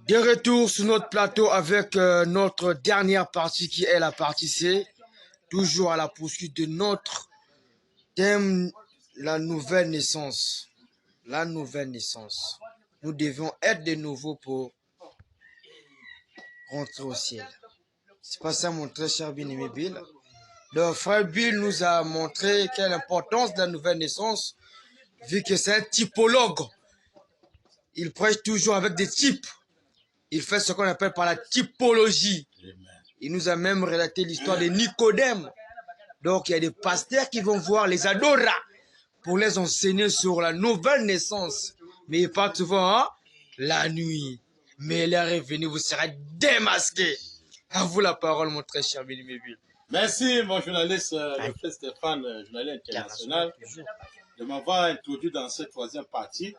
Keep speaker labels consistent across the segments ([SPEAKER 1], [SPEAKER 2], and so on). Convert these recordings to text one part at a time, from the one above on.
[SPEAKER 1] De retour sur notre plateau avec notre dernière partie qui est la partie C. Toujours à la poursuite de notre thème, la nouvelle naissance. La nouvelle naissance. Nous devions être de nouveau pour rentrer au ciel. C'est pas ça mon très cher bien-aimé Bill. Le frère Bill nous a montré quelle importance de la nouvelle naissance, vu que c'est un typologue. Il prêche toujours avec des types. Il fait ce qu'on appelle par la typologie. Il nous a même relaté l'histoire de Nicodème. Donc, il y a des pasteurs qui vont voir les adoras pour les enseigner sur la nouvelle naissance. Mais ils partent souvent la nuit. Mais elle est revenue, vous serez démasqués. À vous la parole, mon très cher bien-aimé.
[SPEAKER 2] Merci, mon journaliste, le frère Stéphane, journaliste international, de m'avoir introduit dans cette troisième partie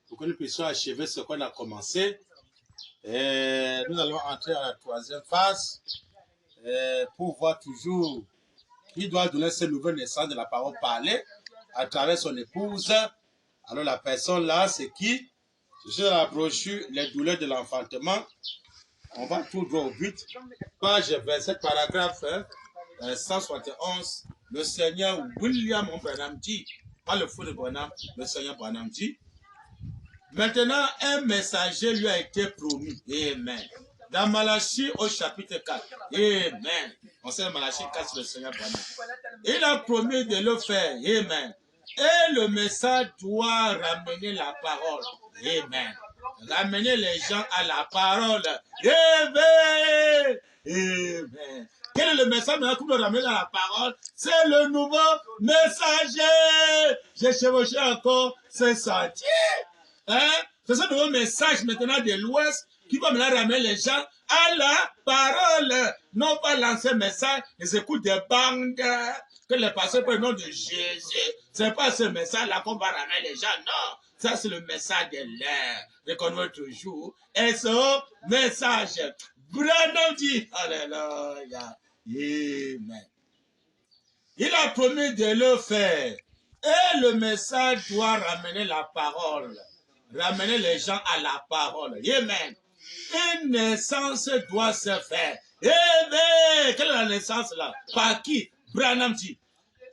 [SPEAKER 2] pour que nous puissions achever ce qu'on a commencé. Et nous allons entrer à la troisième phase pour voir toujours qui doit donner cette nouvelle naissance de la parole parlée à travers son épouse. Alors la personne là, c'est qui? Je suis dans la brochure Les douleurs de l'enfantement. On va tout droit au but. Page 27, paragraphe 171. Le Seigneur William Branham dit, pas le fou de Branham, le Seigneur Branham dit, maintenant un messager lui a été promis. Amen. Dans Malachie au chapitre 4. Amen. On sait Malachie 4 sur le Seigneur Branham. Il a promis de le faire. Amen. Et le message doit ramener la parole. Amen. Ramener les gens à la parole. Amen. Amen. Quel est le message maintenant qu'on doit ramener à la parole? C'est le nouveau messager. J'ai chevauché encore ce sentier. Hein? C'est ce nouveau message maintenant de l'Ouest qui va maintenant ramener les gens à la parole. Non pas l'ancien message, les écoutes des bandes que les pasteurs prennent le nom de Jésus. C'est pas ce message-là qu'on va ramener les gens. Non, ça c'est le message de l'air. Reconnaît toujours. Et ce message, Branham dit, alléluia, amen. Il a promis de le faire. Et le message doit ramener la parole. Ramener les gens à la parole. Amen. Une naissance doit se faire. Amen. Quelle est la naissance là? Par qui? Branham dit.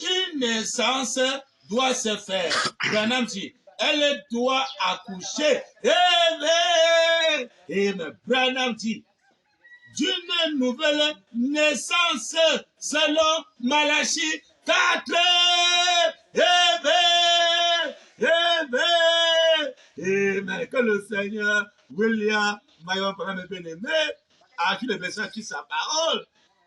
[SPEAKER 2] Une naissance doit se faire. Branham dit. Elle doit accoucher. Amen. Amen. Branham dit. D'une nouvelle naissance selon Malachie 4. Amen. Amen. Amen. Que le Seigneur William Mayon Branham bien-aimé a qui le message qui sa parole.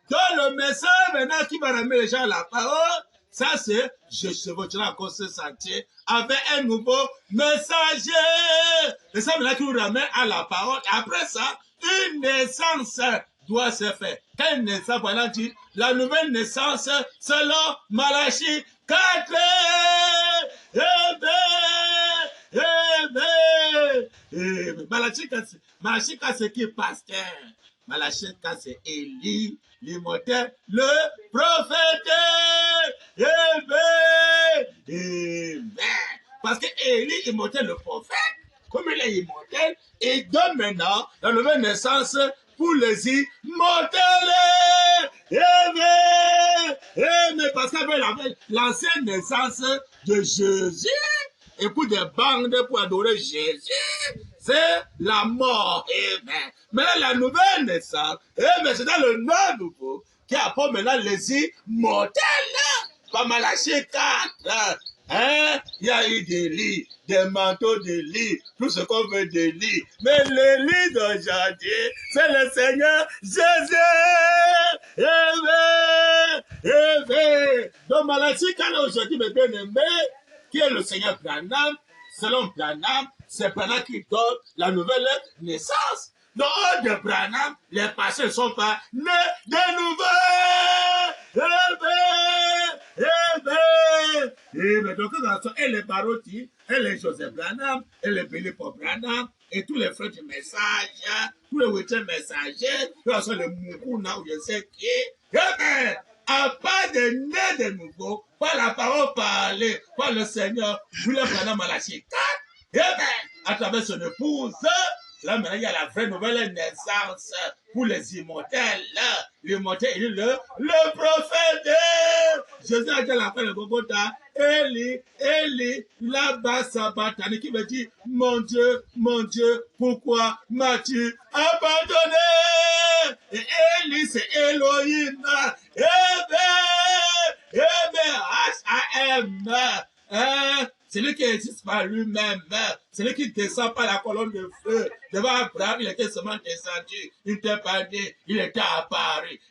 [SPEAKER 2] Donc le message maintenant qui va ramener les gens à la parole, ça c'est je chevaucherai encore ce sentier avec un nouveau messager. Et ça maintenant qui nous ramène à la parole. Et après ça, une naissance doit se faire. Quelle naissance? Voilà dit la nouvelle naissance selon Malachie 4. Malachie 4, c'est qui pasteur? Malachie 4, c'est Élie, l'immortel, le prophète. Amen. Parce que Élie, immortel, le prophète, comme il est immortel, il donne maintenant la nouvelle naissance pour les immortels. Amen. Amen. Parce qu'avec l'ancienne naissance de Jésus, et pour des bandes pour adorer Jésus, c'est la mort. Amen. Maintenant, la nouvelle naissance, amen, c'est dans le nom nouveau qui apporte maintenant les immortels. Par Malachie 4. Hein? Il y a eu des lits, des manteaux de lit, tout ce qu'on veut de lit. Mais le lit d'aujourd'hui, c'est le Seigneur Jésus. Amen. Amen. Donc Malachie 4 aujourd'hui, mes bien-aimés, qui est le Seigneur Branham, selon Branham, c'est Branham qui donne la nouvelle naissance. Donc, de Branham, les pasteurs ne sont pas nés de nouveau. Amen. Amen. Amen. Donc, elle est Barotti, elle est Joseph Branham, elle est Billy Paul Branham, et tous les frères du message, tous les huitièmes messagers, tous les Moukouna ou je sais qui. Amen. À part de nés de nouveau, par la parole parlée, par le Seigneur, William Branham Malachie 4. Amen. À travers son épouse, Là, maintenant, il y a la vraie nouvelle naissance pour les immortels. L'immortel, il est le prophète. Jésus a dit à la fin de Golgotha, Eli, Eli, là-bas, Sabatani, qui veut dire, mon Dieu, pourquoi m'as-tu abandonné? Et Eli, c'est Elohim. H-A-M. Celui qui existe par lui-même, celui qui descend par la colonne de feu. Devant Abraham, il était seulement descendu, il n'était pas né, il était apparu.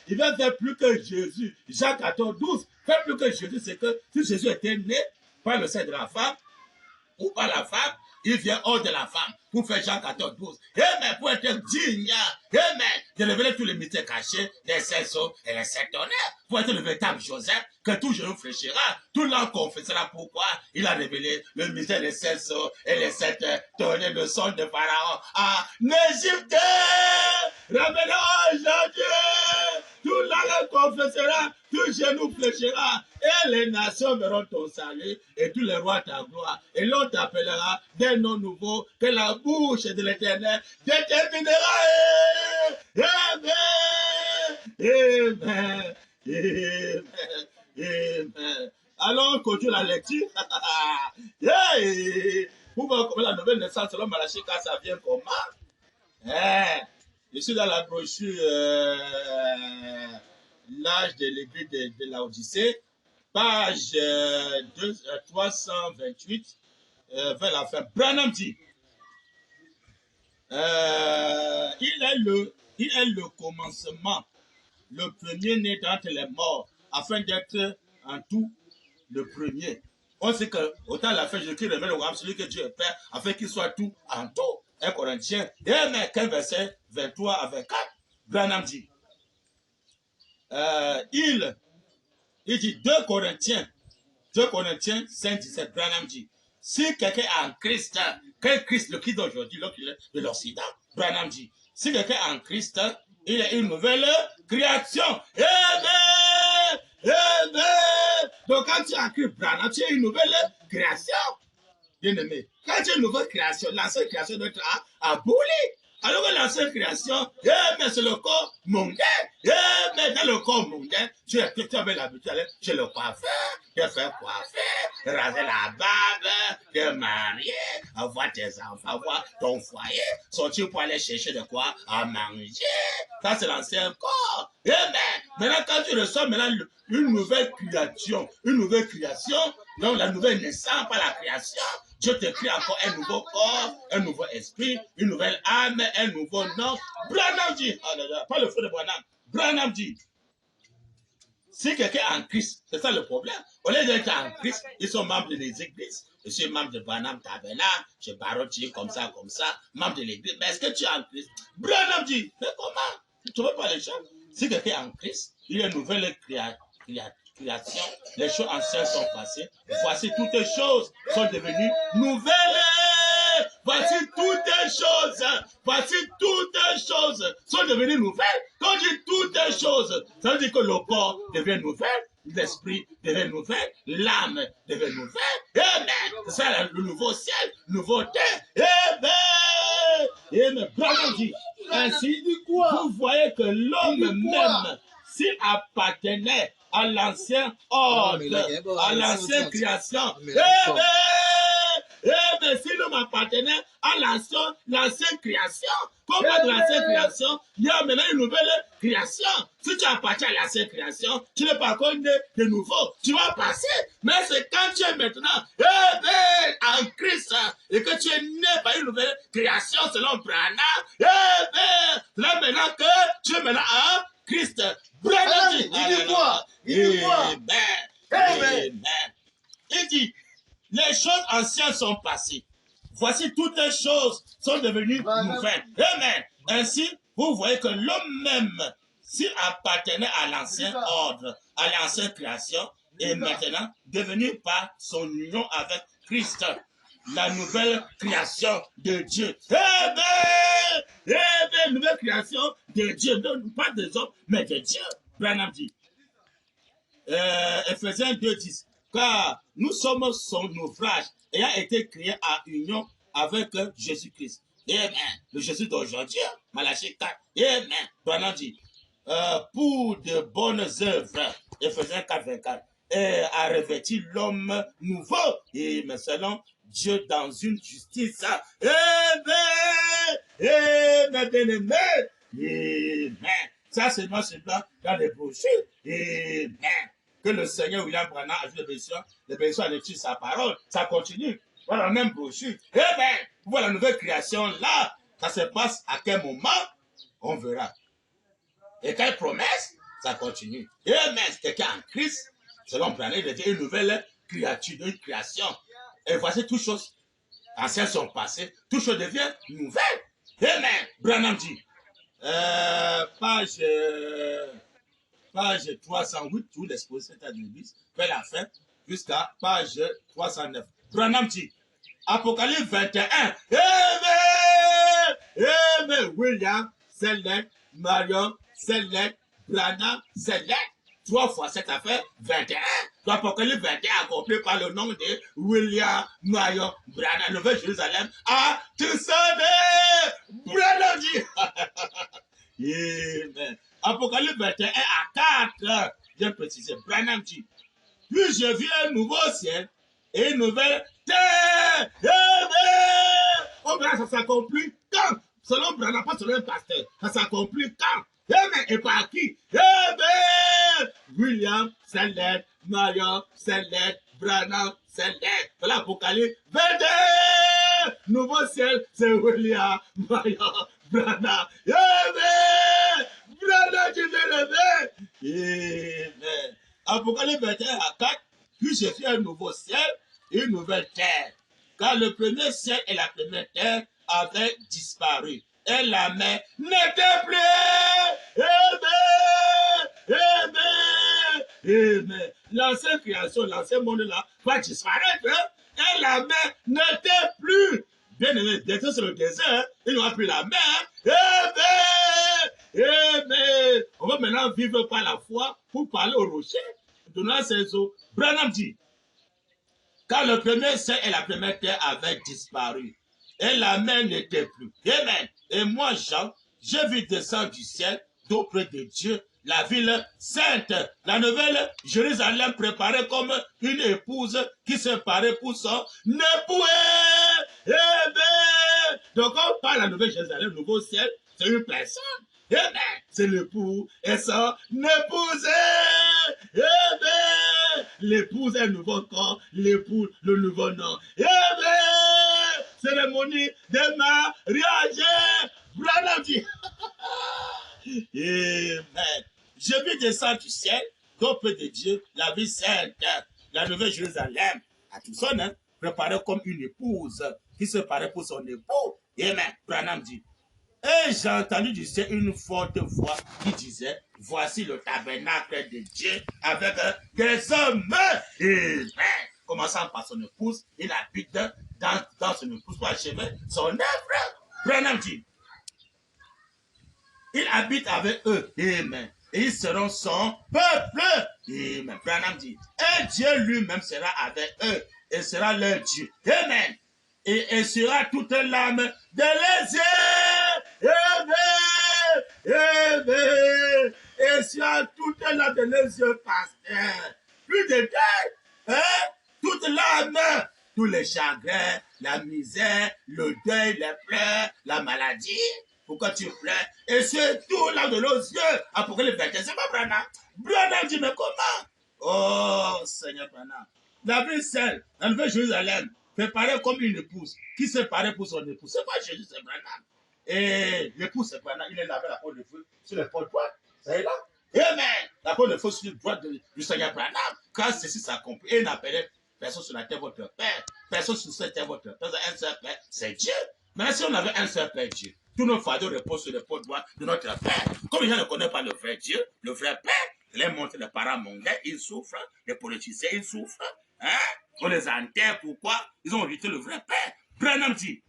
[SPEAKER 2] Il va faire plus que Jésus. Jean 14, 12, fait plus que Jésus, c'est que si Jésus était né par le sein de la femme, ou par la femme, il vient hors de la femme pour faire Jean 14, 12. Amen, pour être digne, amen, de révéler tous les mystères cachés des 7 eaux et les 7 tonnerres, pour être le véritable Joseph, que tout genou fléchira, tout langue confessera pourquoi il a révélé le mystère des 7 eaux et les 7 tonnerres, le son de Pharaon en Égypte. Révélons aujourd'hui, tout langue confessera, tout genou fléchira, et les nations verront ton salut, et tous les rois ta gloire, et l'on t'appellera des noms nouveaux que la bouche de l'Éternel déterminera. Amen. Amen. Amen. Amen. Alors, continue la lecture. Pour voir comment la nouvelle naissance selon Malachie, quand ça vient comment? Je suis dans la brochure L'âge de l'église de Laodicée, page 328, vers la fin. Branham dit, il est le commencement, le premier-né d'entre les morts, afin d'être en tout le premier. On sait que, autant la fin, Jésus révèle au Grand, celui que Dieu est Père, afin qu'il soit tout en tout. 1 Corinthiens, et 15 verset 23 à 24, Branham dit, il dit 2 Corinthiens 5, 17, Branham dit, si quelqu'un est en Christ, quel Christ, le Christ d'aujourd'hui, de l'Occident, Branham dit, si quelqu'un est en Christ, il est une nouvelle création. Amen! Amen! Donc quand tu es en Christ, Branham, tu es une nouvelle création. Bien-aimé, quand tu es une nouvelle création, l'ancienne création doit être abolie. Alors que l'ancienne création, mais c'est le corps mondain. Mais dans le corps mondain, tu avais l'habitude d'aller chez le coiffeur, de faire coiffer, raser la barbe, de marier, avoir tes enfants, avoir ton foyer, sortir pour aller chercher de quoi à manger. Ça, c'est l'ancien corps. Maintenant, quand tu reçois une nouvelle création, donc la nouvelle naissance par la création, Dieu te crée encore un nouveau corps, un nouveau esprit, une nouvelle âme, un nouveau nom. Branham dit, pas le feu de Branham, Branham dit, si quelqu'un est en Christ, c'est ça le problème. Au lieu d'être en Christ, ils sont membres des églises. Je suis membre de Branham Tabernacle, je barotie comme ça, membre de l'église. Mais est-ce que tu es en Christ? Branham dit, mais comment? Tu ne veux pas les gens? Si quelqu'un est en Christ, il y a une nouvelle création. Les choses anciennes sont passées. Voici toutes les choses sont devenues nouvelles. Voici toutes les choses sont devenues nouvelles. Quand je dis toutes les choses, ça veut dire que le corps devient nouvel, l'esprit devient nouvel, l'âme devient nouvelle. Amen. C'est ça le nouveau ciel, nouveau terre. Amen. Amen. Branham dit, ainsi, vous voyez que l'homme même, s'il appartenait à l'ancien ordre, à l'ancienne création. Mais si l'homme appartenait à l'ancienne création, comme de l'ancienne création, il y a maintenant une nouvelle création. Si tu appartiens à l'ancienne création, tu n'es pas encore né de nouveau. Tu vas passer. Mais c'est quand tu es maintenant en Christ et que tu es né par une nouvelle création selon Branham. Là maintenant que tu es maintenant en Christ. Branham dit, Amen. Il dit, les choses anciennes sont passées. Voici toutes les choses sont devenues nouvelles. Amen. Ainsi, vous voyez que l'homme même, s'il appartenait à l'ancien ordre, à l'ancienne création, est maintenant devenu par son union avec Christ, la nouvelle création de Dieu. Amen. Amen. Nouvelle création de Dieu. Non, pas des hommes, mais de Dieu. Branham dit. Ephésiens 2:10. Car nous sommes son ouvrage ayant été créé à union avec Jésus-Christ. Amen. Le Jésus d'aujourd'hui, Malachie 4. Amen. Branham dit, pour de bonnes œuvres, Éphésiens 4, 24, et a revêti l'homme nouveau, et mais selon Dieu dans une justice. Amen. Amen, bien-aimé. Amen. Ça, c'est moi, c'est dans les brochures. Amen. Que le Seigneur William Branham a vu les bénédictions à l'étude de sa parole. Ça continue. Voilà la même brochure. Amen. Voilà la nouvelle création là. Ça se passe à quel moment? On verra. Et quelle promesse? Ça continue. Amen. C'est quelqu'un en Christ. Selon Branham, il était une nouvelle créature, une création. Et voici toutes choses anciennes sont passées. Toutes choses deviennent nouvelles. Amen. Branham dit. Page 308, tout l'exposition de l'Église, fait la fin, jusqu'à page 309. Branham dit, Apocalypse 21, Amen, Amen, William, Select, Marion, Select, Branham, Select, 3 fois cette affaire, 21. L'Apocalypse 21 accompli par le nom de William, Marion, Branham, Nouvelle Jérusalem, à Tucson, Branham dit, Amen. Apocalypse 21 à 4, j'ai précisé, Branham dit, puis je vis un nouveau ciel et une nouvelle terre. Amen. Oh, ça s'accomplit quand? Selon Branham, pas selon un pasteur. Ça s'accomplit quand? Amen. Et par qui? Amen. William, Select, Marion, Select, Branham, Select. Voilà l'Apocalypse 21. Nouveau ciel, c'est William, Marion, Branham. Amen. Branham, tu veux lever. Amen. Apocalypse 21 à 4. Puis j'ai fait un nouveau ciel et une nouvelle terre. Car le premier ciel et la première terre avaient disparu. Et la mer n'était plus. Amen. Amen. Amen. L'ancienne création, l'ancien monde là, va disparaître. Et la mer n'était plus. Bien aimé, bientôt sur le désert, hein, il n'y aura plus la mer. Amen. Amen. On va maintenant vivre par la foi pour parler au rocher. Donnant ses eaux. Branham dit, quand le premier ciel et la première terre avaient disparu, et la mer n'était plus. Amen. Et moi, Jean, j'ai vu descendre du ciel, d'auprès de Dieu, la ville sainte, la nouvelle Jérusalem préparée comme une épouse qui se paraît pour son époux. Amen. Donc, on parle de la nouvelle Jérusalem, le nouveau ciel, c'est une personne. Amen. C'est l'époux et son épouse. Amen. L'épouse est le nouveau corps, l'époux le nouveau nom. Amen. Cérémonie de mariage. Branham dit. Amen. Je vis descendre du ciel, d'auprès de Dieu, la vie sainte, la nouvelle Jérusalem, à tout son, hein, préparée comme une épouse qui se paraît pour son époux. Amen. Branham dit. Et j'ai entendu du ciel une forte voix qui disait, voici le tabernacle de Dieu avec des hommes. Amen. Commençant par son épouse, il habite dans son épouse pour achever son œuvre. Branham dit, il habite avec eux. Amen. Et ils seront son peuple. Amen. Branham dit, et Dieu lui-même sera avec eux et sera leur Dieu. Amen. Et sera toute l'âme de les yeux. Amen. Amen. Et sera toute l'âme de les yeux, pasteur. Plus de deuil. Hein? Toute l'âme. Tous les chagrins, la misère, le deuil, les pleurs, la maladie. Pourquoi tu pleures? Et c'est tout l'âme de nos yeux. Apocalypse 21, c'est pas Branham. Branham dit, mais comment? Oh, Seigneur Branham. La vie seule, la nouvelle Jérusalem, préparée comme une épouse, qui se paraît pour son épouse. C'est pas Jésus, c'est Branham. Et l'épouse, c'est Branham. Il est là avec la peau de feu sur l'épaule droite. C'est là. Amen. La peau de feu sur l'épaule droite du Seigneur Branham. Quand ceci s'accomplit, et n'appelait personne sur la terre votre Père. Personne sur cette terre votre Père. Un seul Père, c'est Dieu. Mais si on avait un seul Père, Dieu, tous nos fardeaux reposent sur l'épaule droite de notre Père. Comme les gens ne connaissent pas le vrai Dieu, le vrai Père, les montrent les parents mondains, ils souffrent, les politiciens, ils souffrent. Hein? On les enterre, pourquoi? Ils ont évité le vrai Père. Branham dit,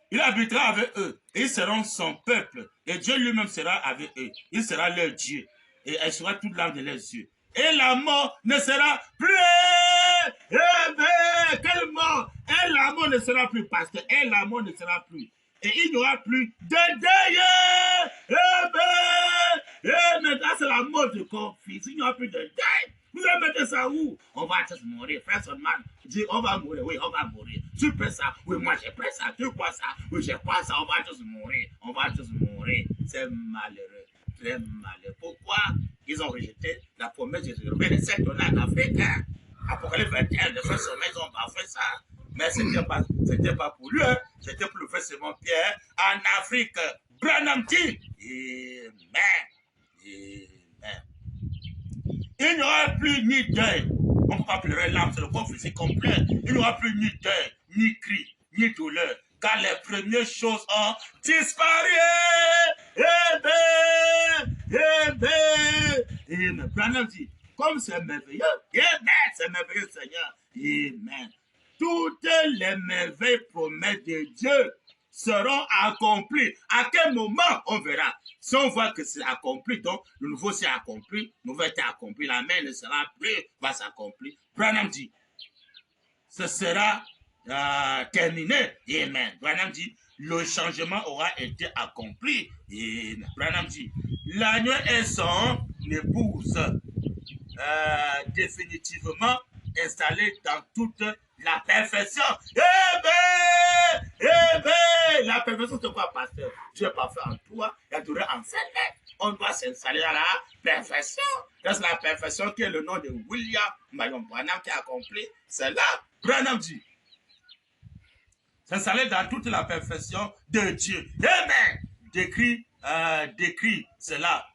[SPEAKER 2] il habitera avec eux, et ils seront son peuple, et Dieu lui-même sera avec eux. Il sera leur Dieu, et elle sera toute l'âme de leurs yeux. Et la mort ne sera plus. Amen. Quelle mort?
[SPEAKER 3] Un lamo ne sera plus, pasteur. Un lamo ne sera plus. Et il n'y aura plus de deuil. Et maintenant, c'est la mort de conflit. Il n'y aura plus de deuil. Vous allez mettre ça où? On va tous mourir. Frère Sonman dit on va mourir. Oui, on va mourir. Tu peux ça? Oui, moi j'ai pris ça. Tu crois ça? Oui, j'ai pas ça. On va tous mourir. On va tous mourir. C'est malheureux. Très malheureux. Pourquoi ils ont rejeté la promesse de Jésus? Mais les 7 tonnes en Afrique, hein? Apocalypse 21, le frère Sommet, ils n'ont pas fait ça. Mais ce n'était pas pour lui, hein? C'était pour le frère Simon Pierre en Afrique. Branham dit, Amen. Il n'y aura plus ni deuil. On ne peut pas pleurer l'âme, c'est le corps physique complet. Il n'y aura plus ni deuil, ni cri, ni douleur. Car les premières choses ont disparu. Amen. Branham dit, comme c'est merveilleux. Amen. C'est merveilleux, Seigneur. Amen. Toutes les merveilles promesses de Dieu seront accomplies. À quel moment on verra? Si on voit que c'est accompli, donc le nouveau c'est accompli, le nouveau est accompli, la main ne sera plus, va s'accomplir. Branham dit, ce sera terminé. Amen. Branham dit, le changement aura été accompli. Amen. Branham dit, l'agneau et son épouse définitivement installés dans toute la perfection. La perfection, c'est quoi, pasteur? Dieu n'est pas fait en toi, il a duré en scène. On doit s'installer dans la perfection. C'est la perfection qui est le nom de William Marion Branham qui a accompli. C'est là, Branham dit. S'installer dans toute la perfection de Dieu. Amen. Décrit cela.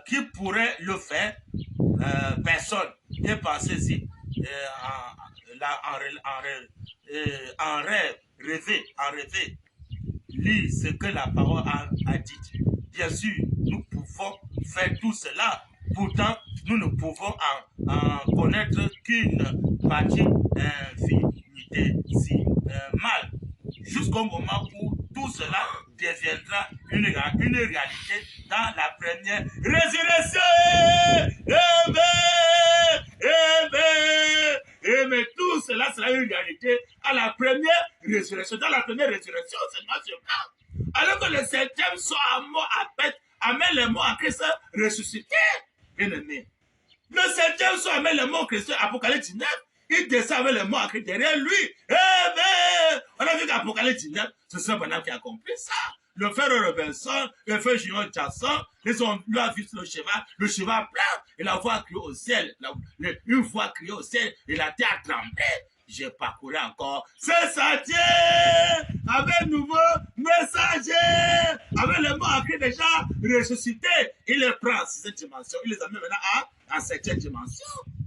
[SPEAKER 3] Qui pourrait le faire? Personne. Et pensez-y. En rêver. Lis ce que la parole a dit. Bien sûr, nous pouvons faire tout cela. Pourtant, nous ne pouvons en connaître qu'une partie infinitésimale. Jusqu'au moment où tout cela deviendra une réalité dans la première résurrection. Mais tout cela sera une réalité à la première résurrection. Dans la première résurrection, c'est moi je parle. Alors que le 7e soit mort à peine, amène les morts à Christ ressuscité. Bien aimé. Le 7e soit amène les morts à Christ, Apocalypse 19. Il descend avec les morts à Christ derrière lui. On a vu qu'Apocalypse 19, ce sera Branham qui a compris ça. Le frère Robinson, le frère Junior Jackson, ils ont vu le cheval plein, et la voix criée au ciel, une voix criée au ciel, et la terre tremblait. J'ai parcouru encore ce sentier avec nouveau messager, avec les morts à Christ déjà ressuscités. Il les prend en 6e dimension, il les amène maintenant en 7e dimension.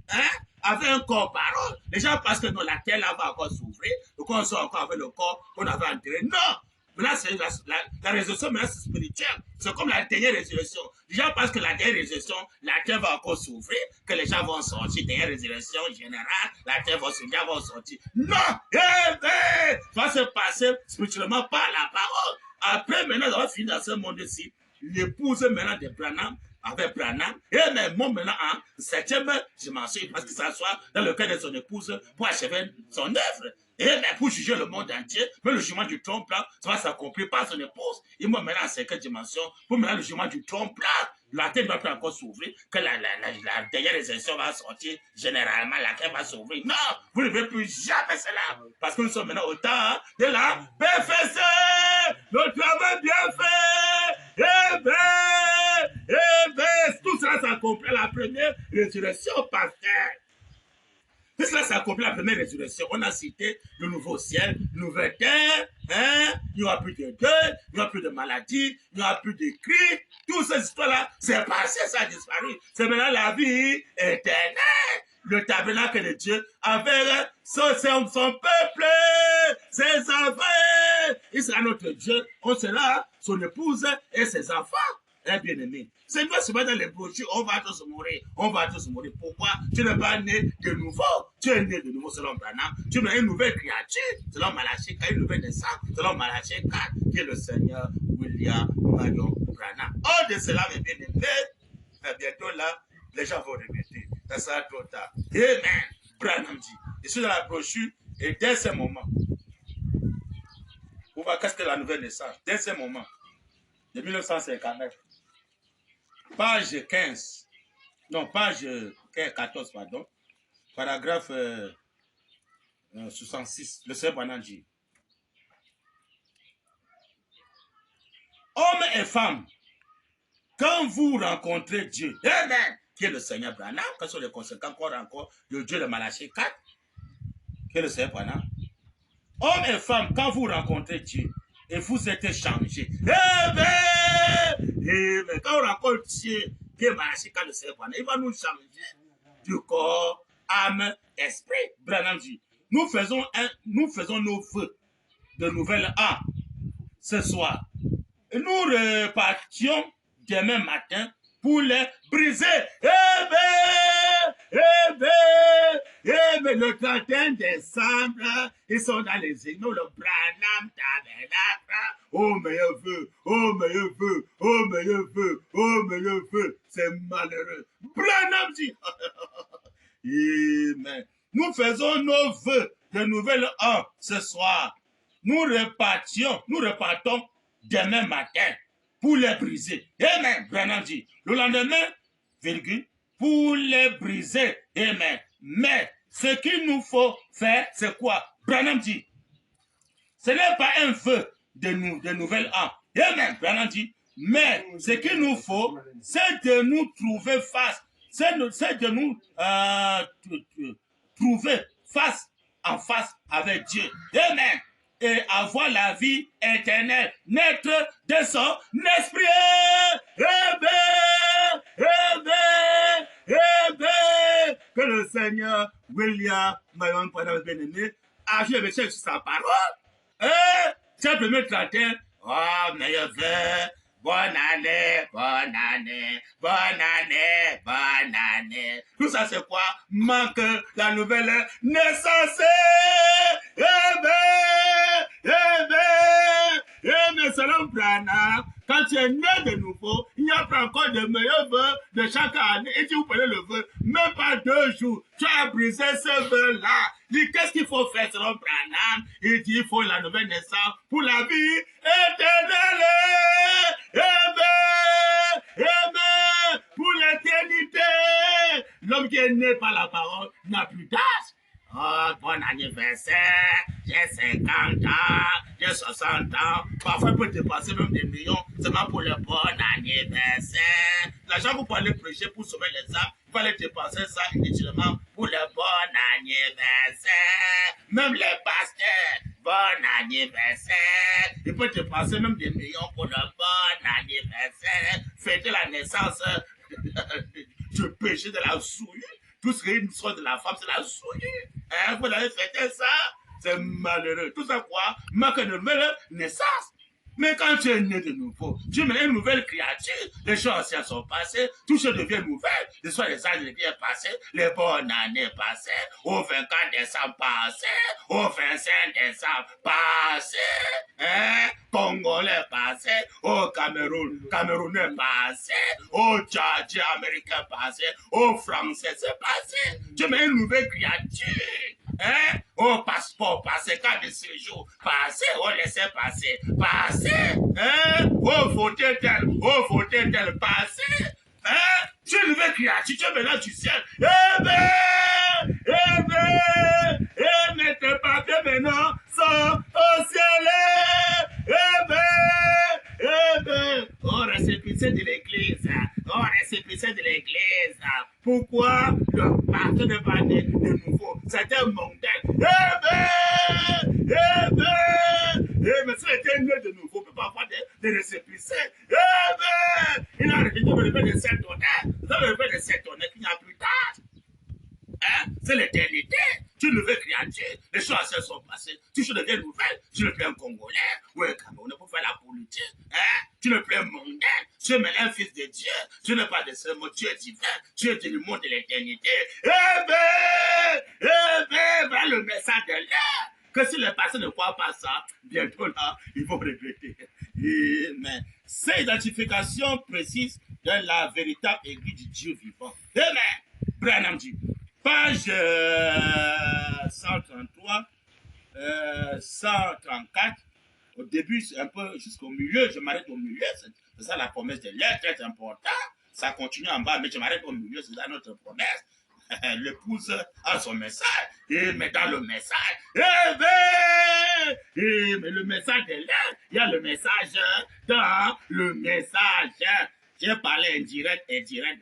[SPEAKER 3] Hein? Avec un corps parole. Les gens pensent que non, la terre là va encore s'ouvrir, donc on sort encore avec le corps qu'on avait enterré. Non! Maintenant, c'est la résurrection, maintenant, c'est spirituel. C'est comme la dernière résurrection. Les gens pensent que la dernière résurrection, la terre va encore s'ouvrir, que les gens vont sortir. Dernière résurrection générale, la terre va sortir. Non! Ça va se passer spirituellement par la parole. Après, maintenant, on va finir dans ce monde-ci. L'épouse maintenant de Branham, avec Branham, et même maintenant en 7e dimension, parce que ça soit dans le cœur de son épouse pour achever son œuvre. Et même pour juger le monde entier, mais le jugement du trompe là, ça va s'accomplir par son épouse. Et moi maintenant en 5e dimension, pour maintenant le jugement du trompe là, la terre ne va plus encore s'ouvrir, que la dernière résurrection va sortir, généralement la terre va s'ouvrir. Non, vous ne devez plus jamais cela, parce que nous sommes maintenant au temps de la perfection. Le travail bien fait. Tout cela s'accomplit à la première résurrection, pasteur. Tout cela s'accomplit à la première résurrection. On a cité le nouveau ciel, nouvelle terre, hein? Il n'y aura plus de deuil, il n'y aura plus de maladie, il n'y aura plus de cris. Toutes ces histoires-là, c'est passé, ça a disparu. C'est maintenant la vie éternelle. Le tabernacle de Dieu avec son peuple, ses enfants. Il sera notre Dieu, on sera son épouse et ses enfants. Bien-aimé. C'est nous se mettre dans les brochures, on va tous mourir. Pourquoi? Tu n'es pas né de nouveau. Tu es né de nouveau selon Branham. Tu es une nouvelle créature selon Malachie 4, une nouvelle naissance selon Malachie 4, qui est le Seigneur William Marion Branham. Hors de cela, mes bien-aimés, bientôt là, les gens vont regretter. Ça sera trop tard. Amen. Branham dit. Je suis dans la brochure Et dès ce moment, vous voyez qu'est-ce que la nouvelle naissance, dès ce moment, de 1959, page 15, non, page 14, pardon, paragraphe 66, le Seigneur Branham dit, hommes et femmes, quand vous rencontrez Dieu, Amen, qui est le Seigneur Branham, quels sont les conséquences qu'on rencontre le Dieu de Malachie 4, qui est le Seigneur Branham. Hommes et femmes, quand vous rencontrez Dieu et vous êtes changés, quand on rencontre Dieu, qui est Malachie 4, le Seigneur Branham, il va nous changer du corps, âme, esprit. Branham dit, nous faisons nos vœux de nouvelle âme ce soir. Et nous repartions demain matin pour les briser. Le 31 décembre, ils sont dans les églises, le Branham Tabernacle. Oh, meilleur vœu, oh, meilleur vœu, oh, meilleur vœu, oh, meilleur vœu. C'est malheureux. Branham dit, Amen. Nous faisons nos vœux de nouvelle an ce soir. Nous repartons demain matin pour les briser. Amen. Branham dit, le lendemain, virgule, pour les briser. Amen. Mais ce qu'il nous faut faire, c'est quoi? Branham dit, ce n'est pas un vœu de nouvelle an. Amen. Branham dit, mais ce qu'il nous faut, c'est de nous trouver face, c'est de nous trouver face en face avec Dieu. Amen. Et avoir la vie éternelle, naître de son esprit. Que le Seigneur William Marion Branham bien-aimé a joué sur sa parole. C'est le premier 31. Oh, meilleur vœu. Bonne année, bonne année, bonne année, bonne année. Tout ça, c'est quoi? Manque la nouvelle naissance. Mais selon Branham, quand tu es né de nouveau, il n'y a pas encore de meilleurs vœux de chaque année. Et si vous prenez le vœu, même pas 2 jours, tu as brisé ce vœu-là. Il dit, qu'est-ce qu'il faut faire selon Branham? Il dit, il faut la nouvelle naissance pour la vie éternelle. Pour l'éternité. L'homme qui est né par la parole n'a plus d'âge. Oh, bon anniversaire, j'ai 50 ans, j'ai 60 ans, parfois il peut dépasser même des millions, seulement pour le bon anniversaire. L'argent vous pouvez prêcher pour sauver les âmes, il fallait dépenser ça inutilement pour le bon anniversaire. Même les pasteurs, bon anniversaire, il peut dépenser même des millions pour le bon anniversaire, fêter la naissance du péché de la souillure. Tout ce qui est une sorte de la femme, c'est la souillure. Vous avez fêté ça, c'est malheureux. Tout ça quoi? Manque de nouvelle naissance. Mais quand tu es né de nouveau, tu es une nouvelle créature. Les choses anciennes sont passées, tout ce devient nouvelle. L'histoire des années bien passées, les bonnes années passées, au 24 décembre passé, au 25 décembre passé, Congolais passé, au Camerounais passé, au Tchadien américain passé, au Français c'est passé. Tu es une nouvelle créature. Au passeport passé, carte de séjour passé, au laisser passer, passé, au voter tel, passé, tu es une nouvelle créature, tu es maintenant du ciel, mais tes papiers maintenant sont au ciel, au récépissé de l'église, pourquoi le parti ne va naître de nouveau? C'est un montagne. Mais s'il était né de nouveau, il ne peut pas avoir de récépissé. Il a arrêté de me lever de 7 honneurs. Dans le lever de 7 honneurs, qu'il n'y a plus tard. C'est l'éternité. Tu es une nouvelle créature. Les choses anciennes sont passées. Tu deviens nouvelle. Tu ne plus un Congolais ou un Camerounais pour faire la politique. Tu ne plus un mondain. Tu es maintenant un fils de Dieu. Tu n'es pas de ce monde. Tu es divin. Tu es du monde de l'éternité. Voilà le message de l'air. Que si les personnes ne croient pas ça, bientôt là, ils vont regretter. Amen. C'est l'identification précise de la véritable église du Dieu vivant. Amen. Branham dit, page 133, 134, au début, un peu jusqu'au milieu, je m'arrête au milieu. C'est ça la promesse de l'air, très important. Ça continue en bas, mais je m'arrête au milieu, c'est ça notre promesse. L'épouse a son message, et mais dans le message, mais le message de l'air, il y a le message dans le message. J'ai parlé indirect,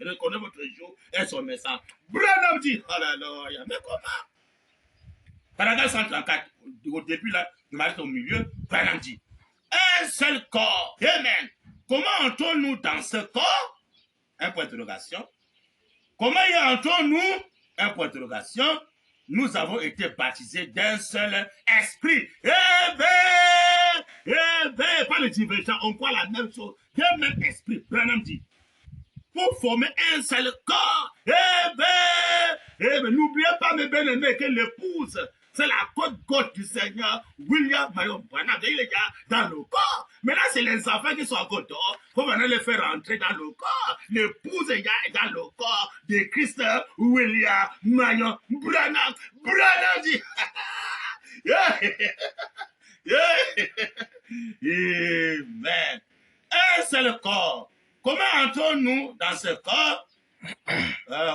[SPEAKER 3] reconnais votre jour et son message. Branham dit, alléluia, mais comment? Paragraphe 134, au début là, je m'arrête au milieu, Branham dit, un seul corps, amen. Comment entrons-nous dans ce corps? Un point d'interrogation. Comment y entrons-nous? Un point d'interrogation. Nous avons été baptisés d'un seul esprit. Pas le divergent, on croit la même chose. Un même esprit, Branham dit. Pour former un seul corps. N'oubliez pas, mes bien-aimés, que l'épouse, c'est la côte gauche du Seigneur, William Marion Branham. Il est dans le corps. Maintenant, c'est les enfants qui sont à côté. Il faut maintenant les faire rentrer dans le corps. L'épouse est dans le corps de Christ, William Marion Branham. Branham dit. Amen. Un seul corps. Comment entrons-nous dans ce corps?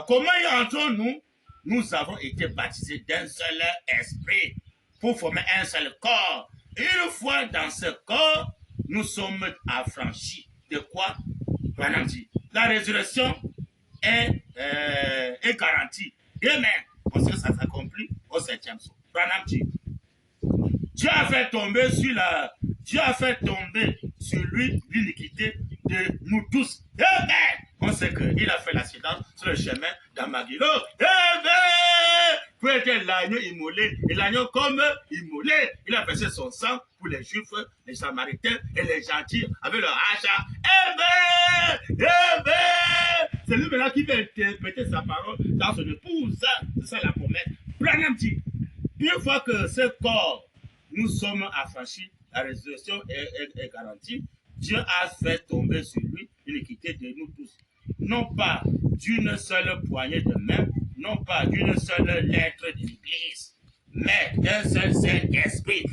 [SPEAKER 3] Comment y entrons-nous? Nous avons été baptisés d'un seul esprit pour former un seul corps. Une fois dans ce corps, nous sommes affranchis. De quoi? Branham dit. La résurrection est garantie. Amen. Parce que ça s'accomplit au 7e jour. Branham dit. Dieu a fait tomber sur lui l'iniquité de nous tous. Amen. On sait qu'il a fait l'accident sur le chemin d'Amagilo. Amen. Pour être l'agneau immolé, et l'agneau comme immolé, il a versé son sang pour les Juifs, les Samaritains et les gentils avec leur achat. Amen. Amen. C'est lui maintenant qui va interpréter sa parole dans son épouse. C'est ça la promesse. Branham dit, une fois que ce corps, nous sommes affranchis, la résurrection est garantie. Dieu a fait tomber sur lui l'iniquité de nous tous. Non pas d'une seule poignée de main, non pas d'une seule lettre de l'Église, mais d'un seul Saint-Esprit.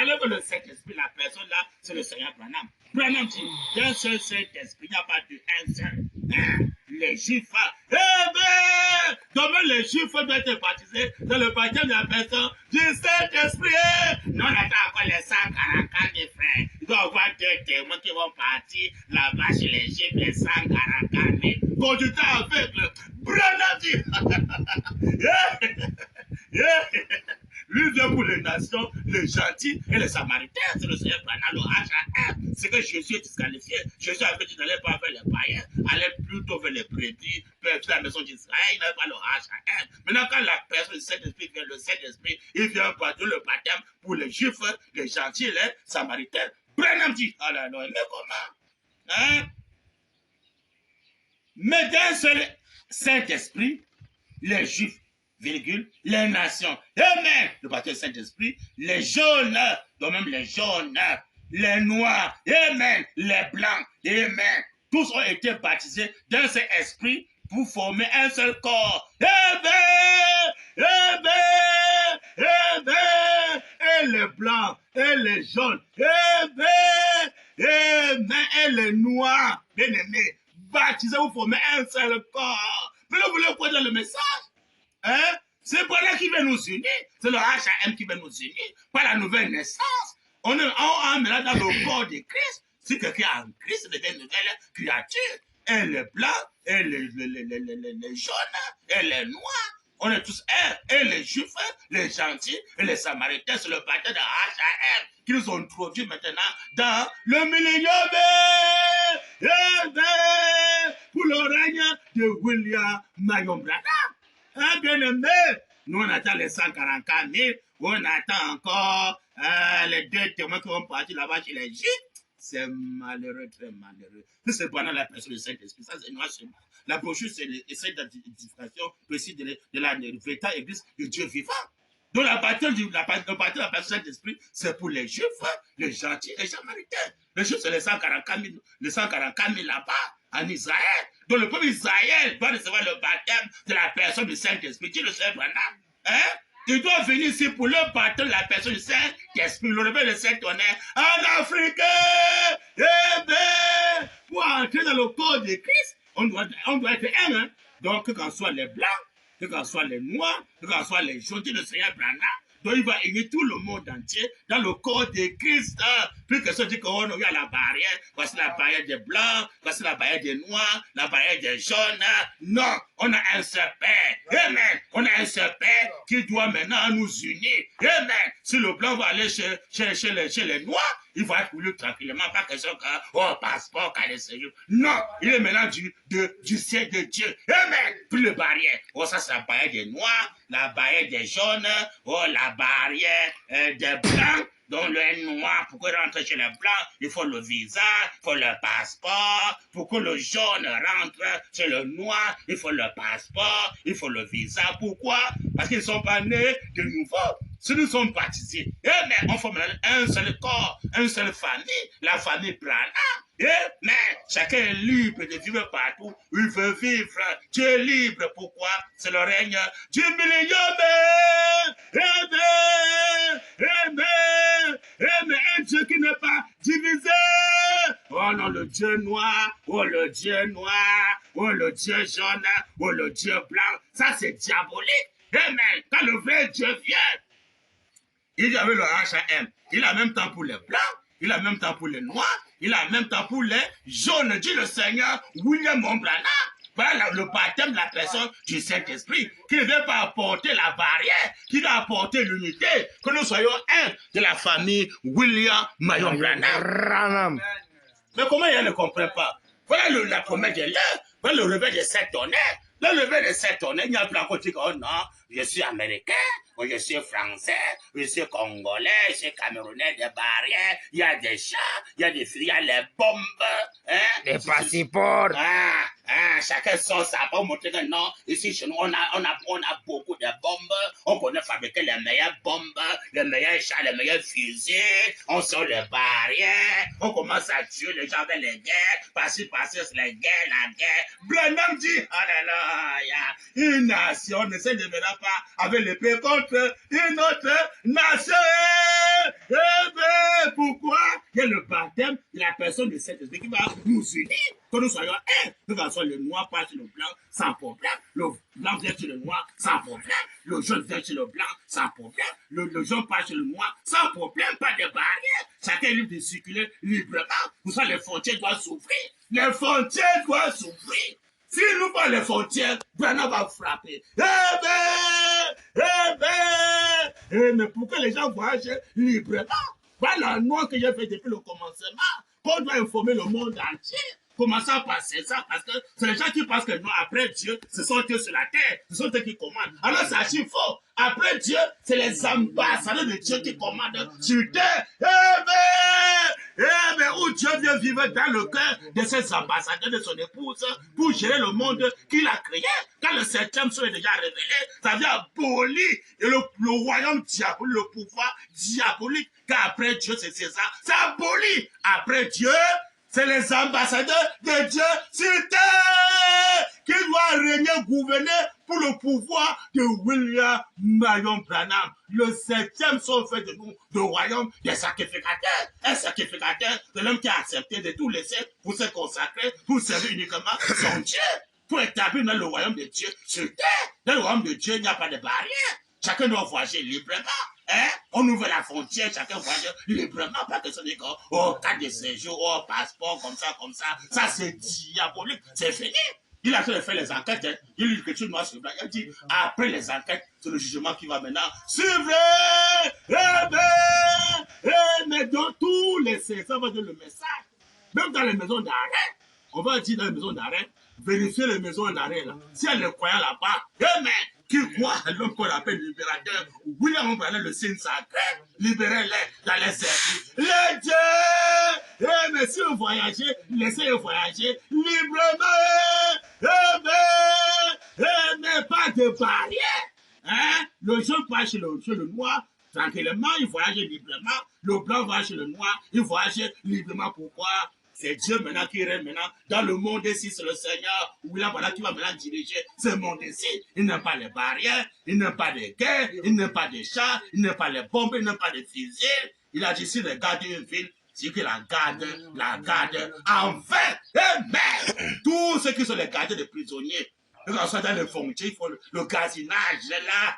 [SPEAKER 3] Alors que le Saint-Esprit, la personne là, c'est le Seigneur Branham. Branham dit, d'un seul Saint-Esprit, il n'y a pas d'un seul. Les Juifs, comment les Juifs doivent être baptisés dans le baptême de la personne du Saint-Esprit? Non, on attend encore les 144 des frères. Il doit y avoir 2 témoins qui vont partir là-bas chez les Juifs, les 144 000. Conducteur aveugle, Branham dit. Lui vient pour les nations, les gentils et les Samaritains. C'est le Seigneur Branham, le H.A.M. C'est que Jésus est disqualifié. Jésus avait dit d'aller pas vers les païens, allait plutôt vers les brebis, vers la maison d'Israël. Il n'avait pas le H.A.M. Maintenant, quand la personne du Saint-Esprit vient, le Saint-Esprit, il vient partir le baptême pour les Juifs, les gentils, les Samaritains. Branham dit, oh là là, mais comment? Hein? Mais d'un seul Saint-Esprit, les Juifs, virgule, les nations. Amen. Le baptême du Saint-Esprit, les jaunes, donc même les jaunes, les noirs, amen, les blancs, amen. Tous ont été baptisés d'un seul esprit pour former un seul corps. Amen. Amen. Amen. Et les blancs, et les jaunes, amen. Amen. Et les noirs, bien aimés, baptisés pour former un seul corps. Mais vous voulez quoi dans le message? Hein? C'est pas là qui va nous unir. C'est le H.A.M. qui va nous unir. Pas la nouvelle naissance. On est là dans le corps de Christ. Si quelqu'un a en Christ, c'est une nouvelle créature. Et les blancs, et les jaunes, et les noirs. On est tous un. Et les juifs, les gentils, et les samaritains, c'est le baptême de H.A.M. qui nous ont introduits maintenant dans le millénium. Pour le règne de William Marion Branham. Hein, bien aimé, nous on attend les 144 000, on attend encore les 2 témoins qui vont partir là-bas chez les Juifs. C'est malheureux, très malheureux. C'est pendant la personne du Saint-Esprit, ça c'est noir seulement. La brochure, c'est l'essai d'identification précise de la véritable église de Dieu vivant. Donc la baptême de la personne du Saint-Esprit, c'est pour les Juifs, les gentils, les Samaritains. Les Juifs, c'est les 144 000 là-bas, en Israël. Donc le peuple d'Israël doit recevoir le baptême de la personne du Saint-Esprit. Qui le sait, Branham? Hein? Il doit venir ici pour le baptême de la personne du Saint-Esprit, le réveil de Saint-Honneur en Afrique. Eh bien, pour entrer dans le corps de Christ, on doit être un. Hein? Donc, que qu'en soit les blancs, que qu'en soit les noirs, que qu'en soit les jaunes de Seigneur Branham, donc il va unir tout le monde entier dans le corps de Christ. Plus que ça dit qu'on a la barrière, voici la barrière des blancs, voici la barrière des noirs, la barrière des jaunes. Non, on a un seul Père. Amen. On a un seul Père qui doit maintenant nous unir. Amen. Si le blanc va aller chez les noirs, il va être pour lui tranquillement, pas question que, oh, passeport, qu'à séjour. Non, il est maintenant du ciel de Dieu. Amen. Plus de barrière. Oh, ça, c'est la barrière des noirs, la barrière des jaunes, oh, la barrière des blancs. Donc, le noir, pour rentrer chez les blancs, il faut le visa, il faut le passeport. Pour que le jaune rentre chez le noir, il faut le passeport, il faut le visa. Pourquoi? Parce qu'ils ne sont pas nés de nouveau. Si nous sommes baptisés, mais on forme un seul corps, une seule famille, la famille Branham. Mais chacun est libre de vivre partout où il veut vivre. Dieu est libre. Pourquoi? C'est le règne du millénaire. Amen. Un Dieu qui n'est pas divisé. Oh non, le Dieu noir. Oh le Dieu noir. Oh le Dieu jaune. Oh le Dieu blanc. Ça, c'est diabolique. Amen. Quand le vrai Dieu vient, il y avait le H.A.M. Il a même temps pour les blancs. Il a même temps pour les noirs. Il a même temps pour les jaunes, dit le Seigneur William Branham. Voilà le baptême de la personne du Saint-Esprit qui ne vient pas apporter la barrière, qui va apporter l'unité, que nous soyons un de la famille William Marion Branham. Mais comment il ne comprend pas? Voilà la promesse de l'heure, voilà le réveil de Saint-Honneur. Le réveil de Saint-Honneur, il n'y a plus encore dit que, oh non, je suis américain, je suis français, je suis congolais, je suis camerounais, des barrières, il y a des chats, il y a des filles, il y a les bombes, hein?
[SPEAKER 1] Des passeports.
[SPEAKER 3] Chacun sort ça pour montrer que non, ici chez nous, on a beaucoup de bombes, on connaît fabriquer les meilleures bombes, les meilleurs chats, les meilleurs fusils, on sort les barrières, on commence à tuer les gens avec les guerres, passer sur les guerres, la guerre. Branham dit, alléluia, une nation ne se développe pas avec l'épée contre une autre nation. Pourquoi? Il y a le baptême de la personne de cet esprit qui va nous unir, que nous soyons un, que ce soit le noir passe sur le blanc sans problème, le blanc vient sur le noir sans problème, le jaune vient sur le blanc sans problème, le jaune passe sur le noir sans problème, pas de barrière, chacun est libre de circuler librement. Pour ça, les frontières doivent s'ouvrir. Les frontières doivent s'ouvrir. Si nous pas les frontières, Branham va frapper. Mais pourquoi les gens voyagent librement? Voilà la loi que j'ai fait depuis le commencement. Qu'on doit informer le monde entier. Commençons par ça, parce que c'est les gens qui pensent que non, après Dieu, ce sont eux sur la terre, ce sont eux qui commandent. Alors c'est archi faux. Après Dieu, c'est les ambassadeurs de Dieu qui commandent sur terre. Où Dieu vient vivre dans le cœur de ses ambassadeurs, de son épouse, pour gérer le monde qu'il a créé. Quand le septième son est déjà révélé, ça vient abolir le royaume diabolique, le pouvoir diabolique. Car après Dieu, c'est César. Ça abolit. Après Dieu, c'est les ambassadeurs de Dieu sur terre qui doivent régner, gouverner pour le pouvoir de William Marion Branham. Le septième son fait de nous le royaume des sacrificateurs. Un sacrificateur, c'est l'homme qui a accepté de tout laisser pour se consacrer, pour servir uniquement son Dieu, pour établir dans le royaume de Dieu sur terre. Dans le royaume de Dieu, il n'y a pas de barrière. Chacun doit voyager librement. On ouvre la frontière, chacun voyage librement, pas que ça dit carte de séjour, passeport, comme ça. Ça, c'est diabolique, c'est fini. Il a fait les enquêtes, il lit l'écriture noire sur blanc. Il dit, après les enquêtes, c'est le jugement qui va maintenant suivre. Mais dans tous les services, ça va dire le message. Même dans les maisons d'arrêt, on va dire dans les maisons d'arrêt, vérifier les maisons d'arrêt là. Si elle est croyant là-bas, qui croit à l'homme qu'on appelle libérateur, William Branham, le signe sacré, libérez-les dans les services. Les dieux! Mais si vous voyagez, laissez-les voyager librement. Mais pas de barrière. Le jaune passe chez le noir, tranquillement, il voyage librement. Le blanc va chez le noir, il voyage librement. Pourquoi? C'est Dieu maintenant qui règne maintenant dans le monde ici, c'est le Seigneur, voilà, qui va maintenant diriger ce monde ici. Il n'a pas les barrières, il n'a pas de guerre, il n'a pas de chars, il n'a pas les bombes, il n'a pas de fusils. Il a dit, s'il regarde une ville, c'est que la garde enfin. Amen. Tous ceux qui sont les gardiens de prisonniers, que ce soit dans le foncier, il faut le gazinage là.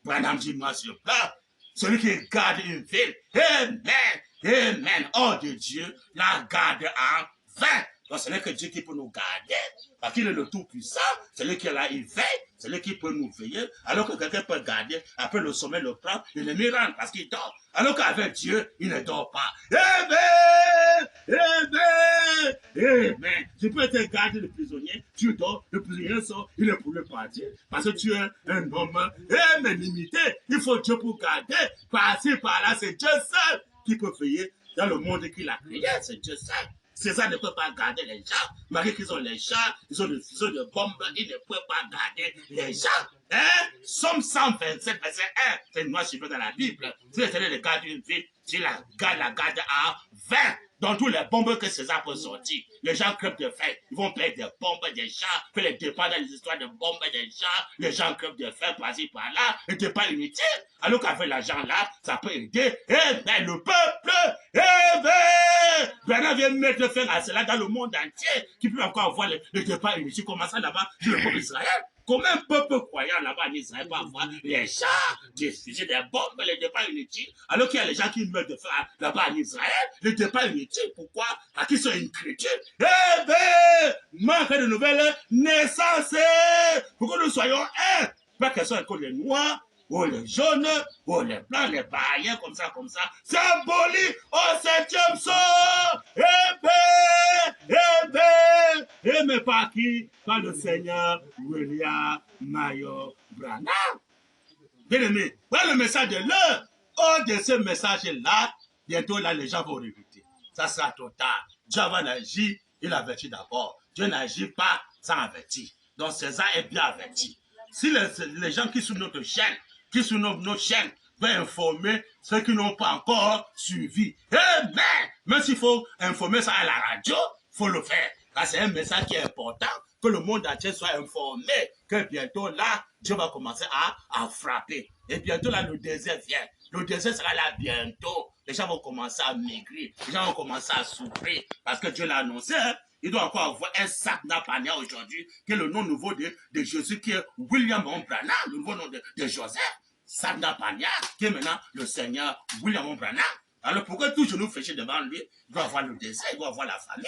[SPEAKER 3] Madame dit, moi sur place. Celui qui garde une ville. Amen. Amen. Oh de Dieu, la garde en vain. Donc ce n'est que Dieu qui peut nous garder. Parce qu'il est le Tout-Puissant. C'est lui qui est là, il veille. C'est lui qui peut nous veiller. Alors que quelqu'un peut garder, après le sommeil le prend, il le mirande parce qu'il dort. Alors qu'avec Dieu, il ne dort pas. Amen. Amen. Amen. Tu peux être gardé le prisonnier. Tu dors, le prisonnier sort, il est pour le partir. Parce que tu es un homme. Mais limité. Il faut Dieu pour garder. Par-ci, par-là, c'est Dieu seul qui peut veiller dans le monde qu'il a créé. C'est Dieu seul. César ne peut pas garder les gens. Malgré qu'ils ont les chars, ils ont des fusils de bombes, ils ne peuvent pas garder les gens. Hein? Somme 127, verset 1. C'est une loi suivie dans la Bible. Si les Seigneur garde une ville, si la garde à 20. Dans tous les bombes que César peut sortir, les gens crèvent de faim. Ils vont perdre des bombes, des chars, faire les départs dans les histoires de bombes, des chars. Les gens crèvent de faim par-ci, par-là. Et c'est pas inutile. Alors qu'avec l'argent là, ça peut aider. Mais le peuple, Bernard vient mettre fin à cela dans le monde entier. Qui peut encore avoir le départ inutile. Comment ça là-bas, sur le peuple d'Israël? Comment un peuple croyant là-bas en Israël peut avoir les chars, des fusils, des bombes, les départs inutiles, alors qu'il y a les gens qui meurent de faim là-bas en Israël, les départs inutiles, pourquoi? Parce qu'ils sont incrédules. Manque de nouvelles naissances, pour que nous soyons un, pas que ce soit que les noirs, ou les jaunes, ou les blancs, les païens, comme ça, symbolique au 7e sort. Mais par qui? Par le Seigneur William Mayo Branham. Bien aimé, voilà le message de l'heure. Hors de ce message-là, bientôt là, les gens vont regretter. Ça sera trop tard. Dieu va agir, il avertit d'abord. Dieu n'agit pas sans avertir. Donc César est bien averti. Si les gens qui sont notre chaîne, qui sont nos chaînes, veulent informer ceux qui n'ont pas encore suivi. Même s'il faut informer ça à la radio, il faut le faire. C'est un message qui est important, que le monde entier soit informé, que bientôt là, Dieu va commencer à frapper. Et bientôt là, le désert vient. Le désert sera là bientôt. Les gens vont commencer à maigrir. Les gens vont commencer à souffrir. Parce que Dieu l'a annoncé, hein. Il doit encore avoir un Satnapania aujourd'hui, qui est le nom nouveau de Jésus, qui est William Branham, le nouveau nom de Joseph. Satnapania, qui est maintenant le Seigneur William Branham. Alors pourquoi tout genou fléché devant lui? Il doit avoir le désert, il doit avoir la famine.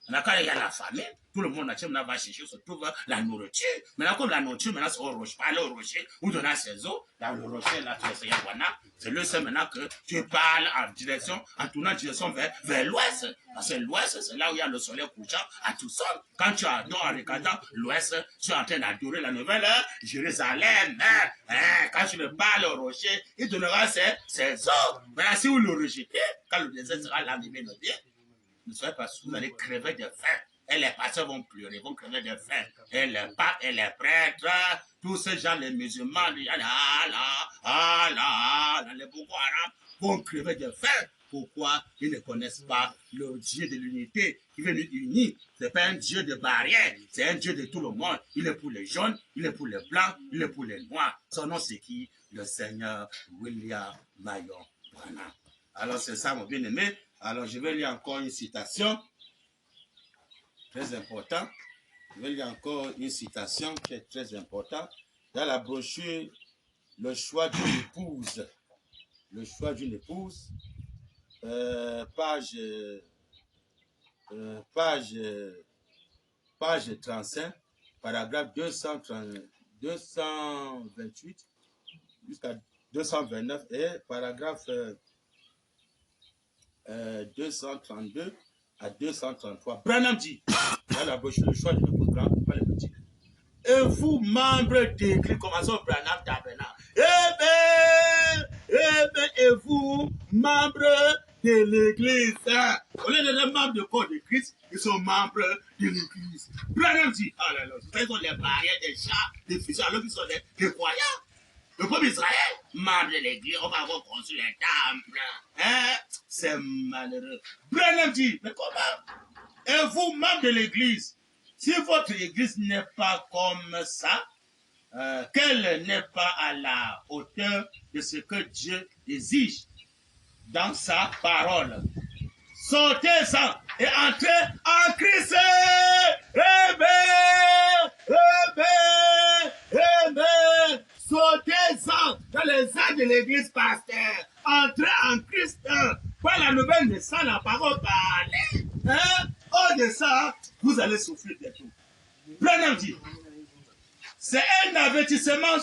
[SPEAKER 3] Quand il y a la famine, tout le monde entier va chercher, se trouve la nourriture. Maintenant, comme la nourriture, maintenant, c'est au rocher, pas aller au rocher, ou donner ses eaux. Dans le rocher, là, tu es Seigneur Wana. C'est le seul maintenant que tu parles en tournant en direction vers l'ouest. Parce que l'ouest, c'est là où il y a le soleil couchant à tout seul. Quand tu adores en regardant l'ouest, tu es en train d'adorer la nouvelle Jérusalem. Quand tu le parles au rocher, il donnera ses eaux. Maintenant, si vous le rejetez, quand le désert sera là, il le bien. Ne soyez pas sûr, vous allez crever de faim. Et les pasteurs vont pleurer, vont crever de faim. Et les papes et les prêtres, tous ces gens, les musulmans, les Boko Haram, vont crever de faim. Pourquoi? Ils ne connaissent pas le Dieu de l'unité qui veut nous unir. Ce n'est pas un Dieu de barrière, c'est un Dieu de tout le monde. Il est pour les jaunes, il est pour les blancs, il est pour les noirs. Son nom, c'est qui? Le Seigneur William Mayo Branham. Alors, c'est ça, mon bien-aimé. Alors, je vais lire encore une citation très importante. Je vais lire encore une citation qui est très importante. Dans la brochure, le choix d'une épouse. Le choix d'une épouse. Page 35, paragraphe 228 jusqu'à 229 et paragraphe 232 à 233. Branham dit, dans la brochure, le choix de l'épouse, pas le petit. Et vous, membres d'église, commençons Branham Tabernacle. Et vous, membres de l'église, au lieu d'être membres du corps de Christ, ils sont membres de l'église. Branham dit, oh là là, ils sont les barrières des chats, des fusils, alors qu'ils sont des croyants. Le peuple d'Israël, membre de l'église, on va avoir construit un temple. C'est malheureux. Branham dit, mais comment? Et vous, membres de l'église, si votre église n'est pas comme ça, qu'elle n'est pas à la hauteur de ce que Dieu exige dans sa parole, sortez-en et entrez en Christ. Amen, amen, amen. Sortez-en dans les actes de l'église, pasteur. Entrez en Christ. Par la nouvelle naissance, la parole parlée. Hors de ça, vous allez souffrir de tout. Branham dit, c'est un avertissement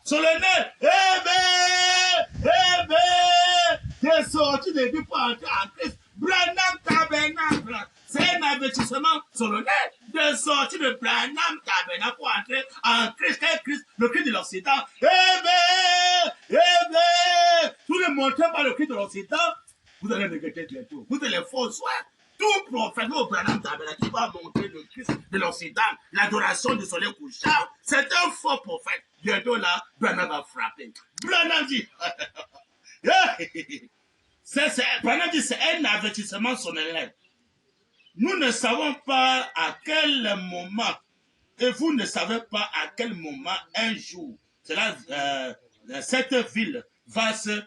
[SPEAKER 3] solennel. Amen, amen. T'es sorti de Dieu pour entrer en Christ. Branham Tabernacle. C'est un avertissement solennel de sortir de Branham Tabernacle pour entrer en Christ. Christ, le Christ de l'Occident. Amen, amen. Tout le monde par le Christ de l'Occident, vous allez regretter bientôt. Vous allez faux soin. Tout prophète au Branham Tabernacle qui va montrer le Christ de l'Occident, l'adoration du soleil couchant, c'est un faux prophète. Bientôt là, Branham va frapper. Branham dit, Branham dit, c'est un avertissement solennel. Nous ne savons pas à quel moment, et vous ne savez pas à quel moment, un jour, cette ville va se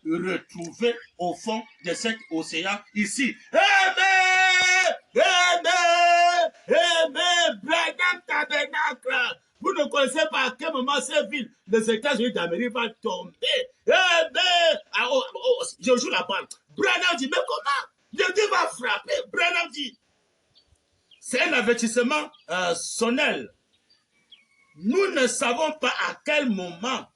[SPEAKER 3] retrouver au fond de cet océan ici. Amen! Amen! Amen! Branham Tabernacle! Vous ne connaissez pas à quel moment cette ville des États-Unis d'Amérique va tomber. Amen! Je joue la balle. Branham dit, mais comment? Dieu va frapper. Branham dit, c'est un avertissement solennel. Nous ne savons pas à quel moment,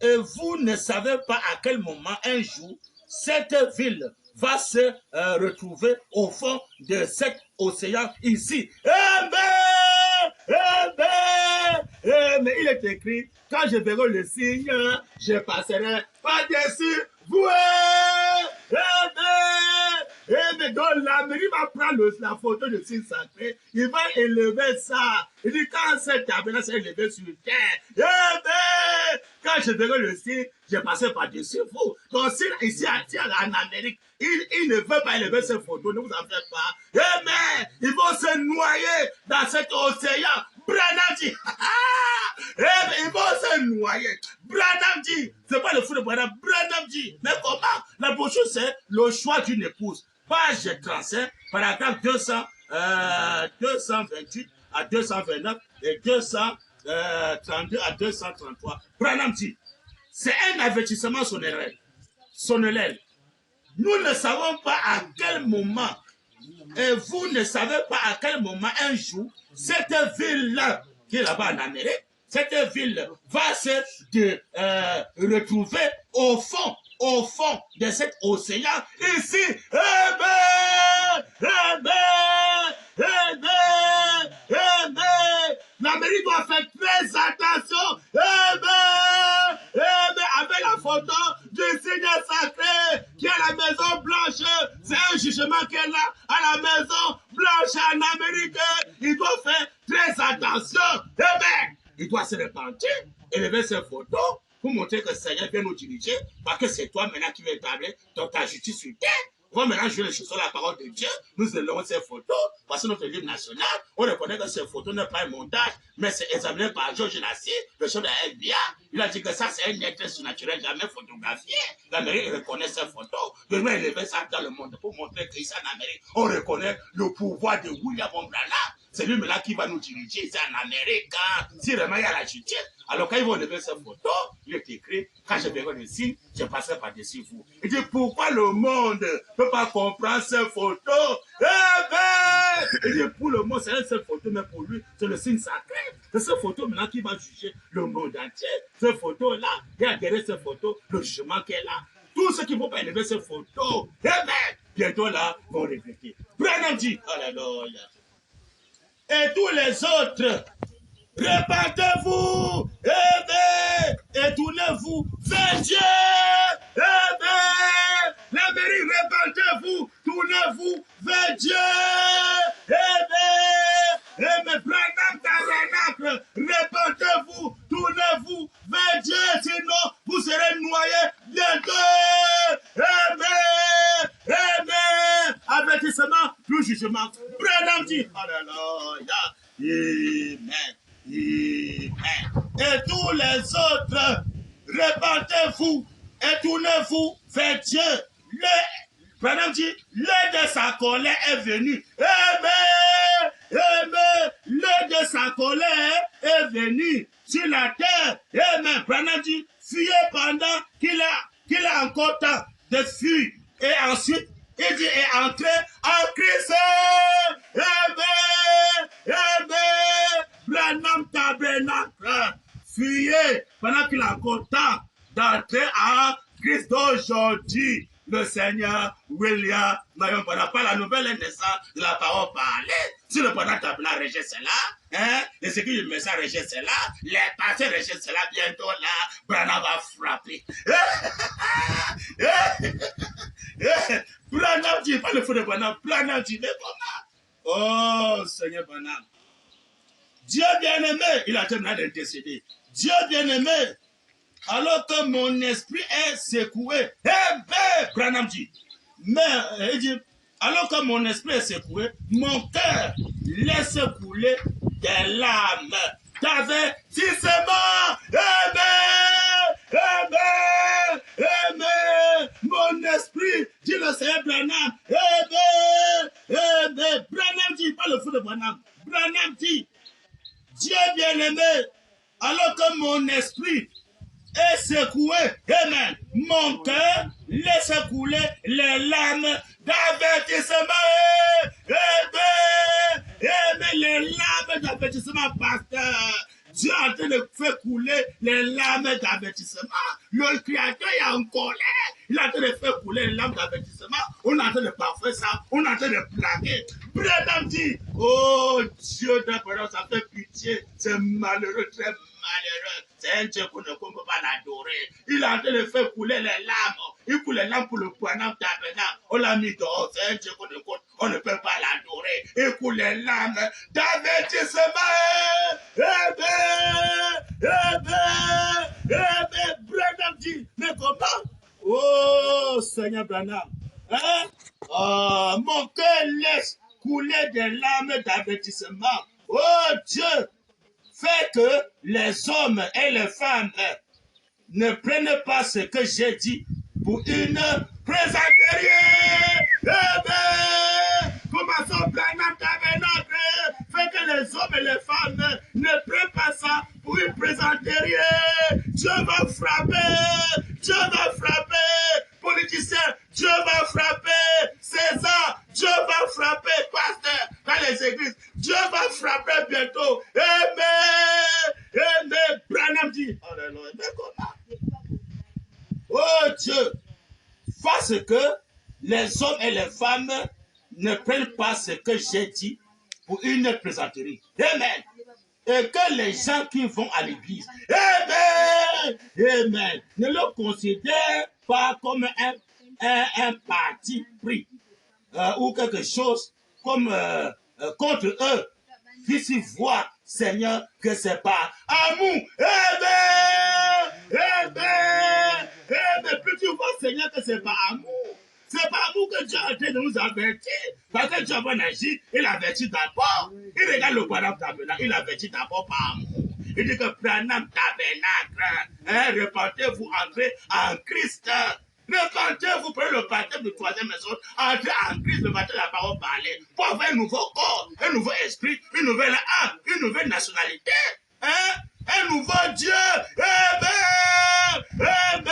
[SPEAKER 3] et vous ne savez pas à quel moment, un jour, cette ville va se retrouver au fond de cet océan ici. Amen! Amen! Amen! Il est écrit, quand je verrai le signe, je passerai par-dessus vous. Amen! Amen! Donc l'Amérique va prendre la photo de signe sacré, il va élever ça. Il dit, quand cette tabernacle s'est élevé sur terre, amen! Quand je verrai le signe, je passerai par-dessus vous. Donc ici en Amérique, il ne veut pas élever cette photo, ne vous en faites pas. Amen! Ils vont se noyer dans cet océan. Branham dit, ils vont se noyer. Branham dit, c'est pas le fou de Branham. Branham dit, mais comment? La brochure, c'est le choix d'une épouse. Page 35, paragraphe 228 à 229 et 232 à 233. Branham dit, c'est un avertissement solennel. Nous ne savons pas à quel moment, et vous ne savez pas à quel moment un jour, cette ville-là, qui est là-bas en Amérique, cette ville va se retrouver au fond de cet océan ici. Amen! Amen! Amen! Amen! L'Amérique doit faire très attention. Amen! Amen! Avec la photo du Seigneur sacré qui est à la Maison Blanche. C'est un jugement qu'elle a à la Maison Blanche en Amérique. Il doit faire très attention. Amen! Il doit se repentir, élever ses photos pour montrer que le Seigneur vient nous diriger, parce que c'est toi maintenant qui vas établir ta justice sur terre. On va maintenant jouer les choses sur la parole de Dieu. Nous élevons ces photos, parce que notre livre national, on reconnaît que ces photos n'est pas un montage, mais c'est examiné par Georges Nassi, le chef de la FBI. Il a dit que ça, c'est un être surnaturel jamais photographié. L'Amérique reconnaît ces photos. De nous élever ça dans le monde pour montrer qu'ici en Amérique, on reconnaît le pouvoir de William Branham. C'est lui maintenant qui va nous diriger ici en Amérique. Si vraiment il y a la justice, alors quand ils vont lever cette photo, il est écrit, quand je verrai le signe, je passerai par-dessus vous. Il dit, pourquoi le monde ne peut pas comprendre ces photos? Eh ben, il dit, pour le monde, c'est une seule photo, mais pour lui, c'est le signe sacré. C'est cette photo maintenant qui va juger le monde entier. Cette photo-là, il y a derrière cette photo le jugement qu'elle a. Tous ceux qui ne vont pas élever cette photo, eh ben, bientôt là, vont regretter. Branham dit, alléluia. Et tous les autres, répandez-vous, aimez, et tournez-vous vers Dieu, aimez, l'Amérique, répandez-vous, tournez-vous vers Dieu, aimez, aimez, Branham Tabernacle, répandez-vous, tournez-vous vers Dieu, sinon vous serez noyés bientôt, aimez, aimez, avertissement jugement. Branham dit, alléluia, amen, amen. Et tous les autres, répandez-vous et tournez-vous vers Dieu. Branham dit, l'heure de sa colère est venue. Amen, amen. L'heure de sa colère est venue sur la terre. Amen. Branham dit, fuyez pendant qu'il a encore temps de fuir. Et ensuite, il dit, et entrer en Christ. Amen, amen. Branham tabernacle. Fuyez pendant qu'il a encore temps d'entrer en Christ d'aujourd'hui. Le Seigneur William Marion Branham, pas la nouvelle naissance de la parole parlée. Si le Branham tabernacle rejette cela, hein, et ce qui le message rejette cela, les pasteurs rejettent cela, bientôt là, Branham va frapper. Branham dit, pas le feu de Branham, Branham dit, mais comment? Oh, Seigneur Branham. Dieu bien-aimé, il a terminé d'intercéder. Dieu bien-aimé, alors que mon esprit est secoué. Eh bien, Branham dit, mais il dit, alors que mon esprit est secoué, mon cœur laisse couler des larmes d'avertissement. Eh bien, eh bien, eh bien, mon esprit, dit le Seigneur Branham. Eh bien, Branham dit, pas le feu de Branham. Branham dit, Dieu bien-aimé, alors que mon esprit est secoué, amen, mon cœur laisse couler les larmes d'avertissement, amen, les larmes d'avertissement, pasteur. Dieu est en train de faire couler les larmes d'avertissement. Le Créateur est en colère. Il est en train de faire couler les larmes d'avertissement. On est en train de parfaire ça. On est en train de plaquer. Branham dit, oh Dieu d'abord, ça fait pitié. C'est malheureux, très malheureux. C'est un Dieu qu'on ne peut pas l'adorer. Il est en train de faire couler les larmes. Il coule les larmes pour le Branham tabernacle. On l'a mis dehors. C'est un Dieu qu'on ne peut pas l'adorer. Il coule les larmes d'avertissement. Branham dit, mais comment? Oh, Seigneur Branham. Hein? Oh, mon cœur laisse couler des larmes d'avertissement. Oh, Dieu, fait que les hommes et les femmes ne prennent pas ce que j'ai dit pour une plaisanterie. Commençons Branham tabernacle. Fait que les hommes et les femmes ne prennent pas ça pour une plaisanterie. Dieu va frapper. Dieu va frapper. Politiciens, Dieu va frapper. César, Dieu va frapper. Pasteur, dans les églises, Dieu va frapper bientôt. Amen. Amen. Branham dit, alléluia. Oh Dieu, parce que les hommes et les femmes ne prennent pas ce que j'ai dit pour une plaisanterie. Amen. Et que les gens qui vont à l'église, amen, amen, ne le considèrent pas comme un parti pris ou quelque chose comme contre eux. Puissent voir, Seigneur, que c'est pas amour. Amen, amen, amen. Puis tu vois, Seigneur, que c'est pas amour. C'est pas amour que Dieu a en train de nous avertir. Parce que Dieu va agir, il avertit d'abord. Il regarde le Branham tabernacle, il avertit d'abord par amour. Il dit que Branham tabernacle, répandez-vous, entrez en Christ. Répandez-vous, prenez le baptême de troisième maison, entrez en Christ, le baptême de la parole parlée, pour avoir un nouveau corps, un nouveau esprit, une nouvelle âme, une nouvelle nationalité. Hein? Un nouveau Dieu. Amen. Amen.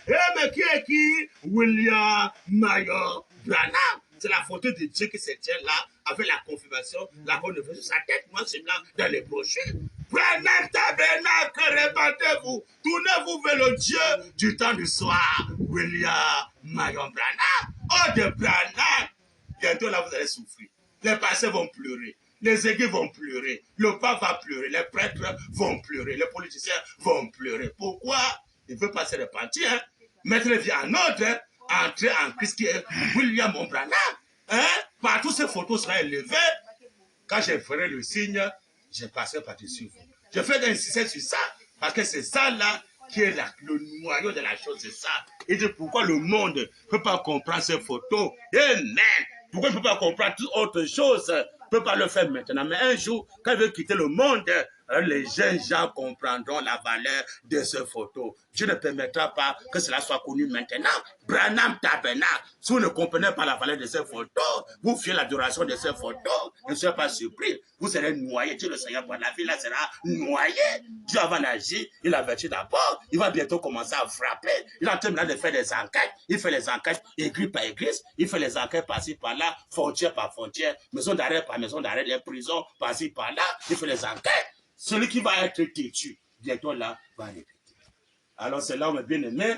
[SPEAKER 3] Amen. Qui est qui? William Marion Branham. C'est la photo de Dieu qui se tient là, avec la confirmation, la confirmation sur sa tête. Moi, c'est blanc dans les brochures. Branham tabernacle, répandez-vous. Tournez-vous vers le Dieu du temps du soir. William Marion Branham. Oh, de Branham. Bientôt là, vous allez souffrir. Les pasteurs vont pleurer. Les églises vont pleurer. Le pape va pleurer. Les prêtres vont pleurer. Les politiciens vont pleurer. Pourquoi? Il veut pas se repentir. Hein? Mettre les vies en ordre. Hein? Entrer en Christ qui est William Branham. Hein? Partout ces photos seront élevées. Quand je ferai le signe, je passerai par-dessus vous. Je fais insister sur ça. Parce que c'est ça là qui est le noyau de la chose. C'est ça. Et c'est pourquoi le monde ne peut pas comprendre ces photos. Amen. Pourquoi il ne peut pas comprendre toute autre chose? Il ne peut pas le faire maintenant. Mais un jour, quand il veut quitter le monde, les jeunes gens comprendront la valeur de ces photos. Dieu ne permettra pas que cela soit connu maintenant. Branham Tabernacle, si vous ne comprenez pas la valeur de ces photos, vous fiez l'adoration de ces photos, ne soyez pas surpris. Vous serez noyé. Dieu le Seigneur, pour la vie, là, sera noyé. Dieu, avant d'agir, il a averti d'abord. Il va bientôt commencer à frapper. Il est en train de faire des enquêtes. Il fait les enquêtes église par église. Il fait les enquêtes par-ci, par-là, frontière par frontière, maison d'arrêt par maison d'arrêt, les prisons par-ci, par-là. Il fait les enquêtes. Celui qui va être têtu, bientôt là, va répéter. Alors, c'est là, mes bien-aimés,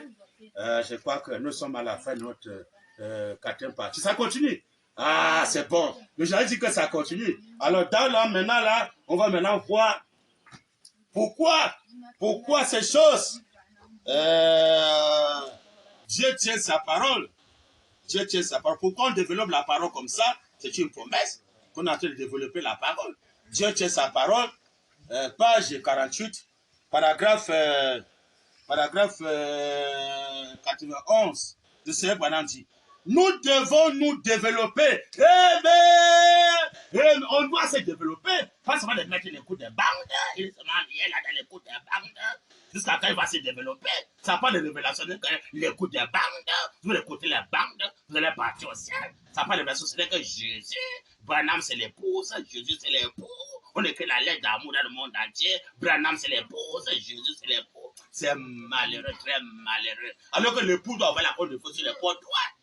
[SPEAKER 3] je crois que nous sommes à la fin de notre 4e partie. Ça continue. Ah, c'est bon. Mais j'avais dit que ça continue. Alors, maintenant, là, on va maintenant voir pourquoi ces choses. Dieu tient sa parole. Dieu tient sa parole. Pourquoi on développe la parole comme ça? C'est une promesse qu'on est en train de développer la parole. Dieu tient sa parole. Page 48, paragraphe 91 de ce Branham dit. Nous devons nous développer. On doit se développer. Pas seulement de mettre les coups de bande. Il se met là dans les coups de bande. Jusqu'à quand il va se développer. Ça n'a pas de révélation. Les coups de bande. Vous écoutez les bandes. Vous allez partir au ciel. Ça n'a pas de révélation. C'est que Jésus, Branham c'est l'épouse. Jésus c'est l'époux. On écrit la lettre d'amour dans le monde entier. Branham c'est l'épouse. Jésus c'est l'époux. C'est malheureux, très malheureux. Alors que l'époux doit avoir la côte de feu sur les portes droites.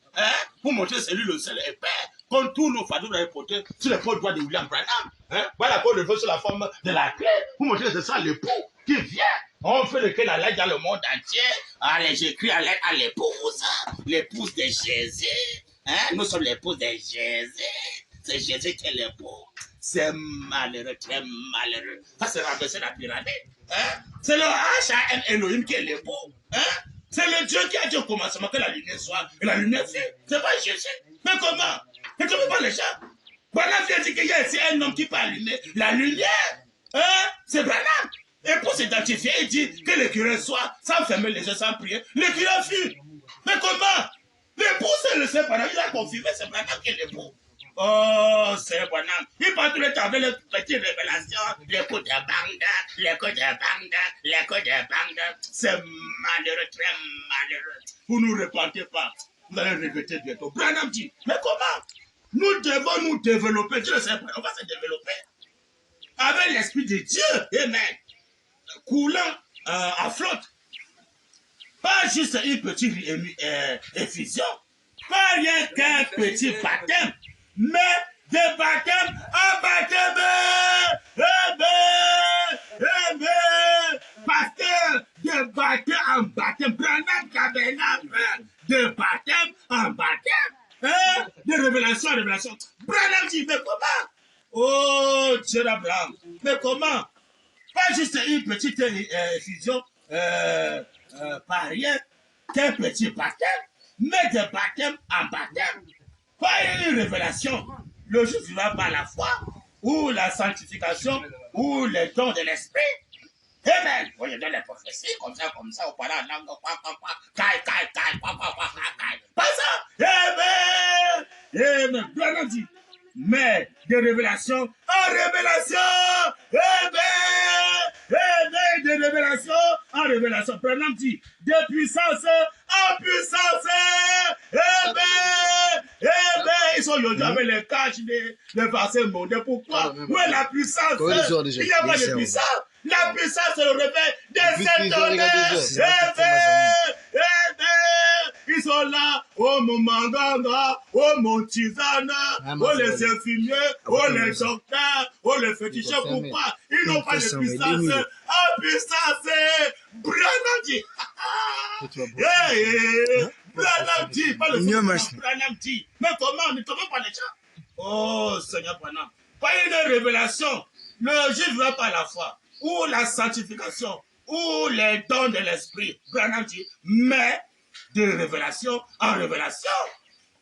[SPEAKER 3] Pour montrer c'est lui le seul épais. Comme tous nos fardeaux doivent être portés sur les portes droites de William Branham. Voilà la côte de feu sur la forme de la clé. Pour montrer que c'est ça l'époux qui vient. On fait écrire la lettre dans le monde entier. Allez, j'écris la lettre à l'épouse. L'épouse de Jésus. Nous sommes l'épouse de Jésus. C'est Jésus qui est l'époux. C'est malheureux, très malheureux. Ça, c'est rabaisser la pyramide. C'est le H.A.M. Elohim qui est l'époux. C'est le Dieu qui a dit au commencement que la lumière soit. Et la lumière fait. C'est pas Jésus. Mais comment? Mais tu ne peux pas les gens. Branham vient dire qu'il y a ici un homme qui peut allumer la lumière. C'est Branham. Et pour s'identifier, il dit que le curé soit sans fermer les yeux, sans prier. Le curé fuit. Mais comment? L'époux, c'est le Saint Branham. Il a confirmé, c'est Branham qui est l'époux. Oh, c'est Branham. Il parle tout le temps avec les petites révélations, les coups de bande, les coups de bande, les coups de bande. C'est malheureux, très malheureux. Vous ne nous repentez pas. Vous allez regretter bientôt. Branham dit, mais comment? Nous devons nous développer. Dieu le sait, on va se développer. Avec l'Esprit de Dieu, amen. Coulant à flotte. Pas juste une petite effusion. Pas rien qu'un petit baptême. Mais de baptême en baptême. Pasteur, de baptême en baptême. Branham Tabernacle. De baptême en baptême. De révélation en révélation. Branham dit, mais comment? Oh, Dieu d'Abraham. Mais comment? Pas juste une petite effusion par rien, qu'un petit baptême, mais de baptême en baptême. Pas une révélation. Le juste va par la foi, ou la sanctification, ou les dons de l'esprit. Amen. Vous voyez dans les prophéties, comme ça, au parlant en langue, pas ça. Amen. Amen. Branham dit, mais de révélation en révélation. De révélation en révélation. Branham dit, de puissance en puissance. Ils sont aujourd'hui avec les caches des versets mondains. Pourquoi? Où est la puissance? Il n'y a pas de puissance. La puissance, c'est le réveil de cet honneur. Ils sont là, oh mon manganga, oh mon tisane, oh les infirmiers, oh les docteurs, oh les féticheurs. Pourquoi? Ils n'ont pas de puissance. En puissance, Branham dit. Branham dit, pas le Branham dit. Mais comment? Ne tombez pas les gens. Oh Seigneur Branham. Pas une révélation. Le juif va par la foi, ou la sanctification, ou les dons de l'esprit. Branham dit, mais de révélation en révélation,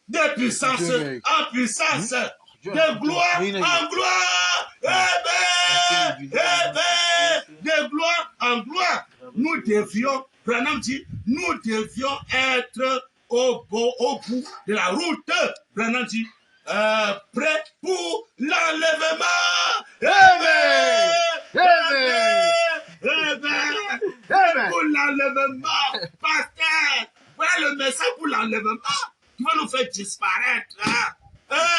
[SPEAKER 3] de puissance en puissance, de gloire en gloire, de gloire en gloire. Nous devions, Branham dit, nous devions être au bout de la route. Branham dit, prêt pour l'enlèvement.
[SPEAKER 1] Amen. Amen. Amen.
[SPEAKER 3] Pour l'enlèvement, pasteur. Voilà le message pour l'enlèvement. Tu vas nous faire disparaître.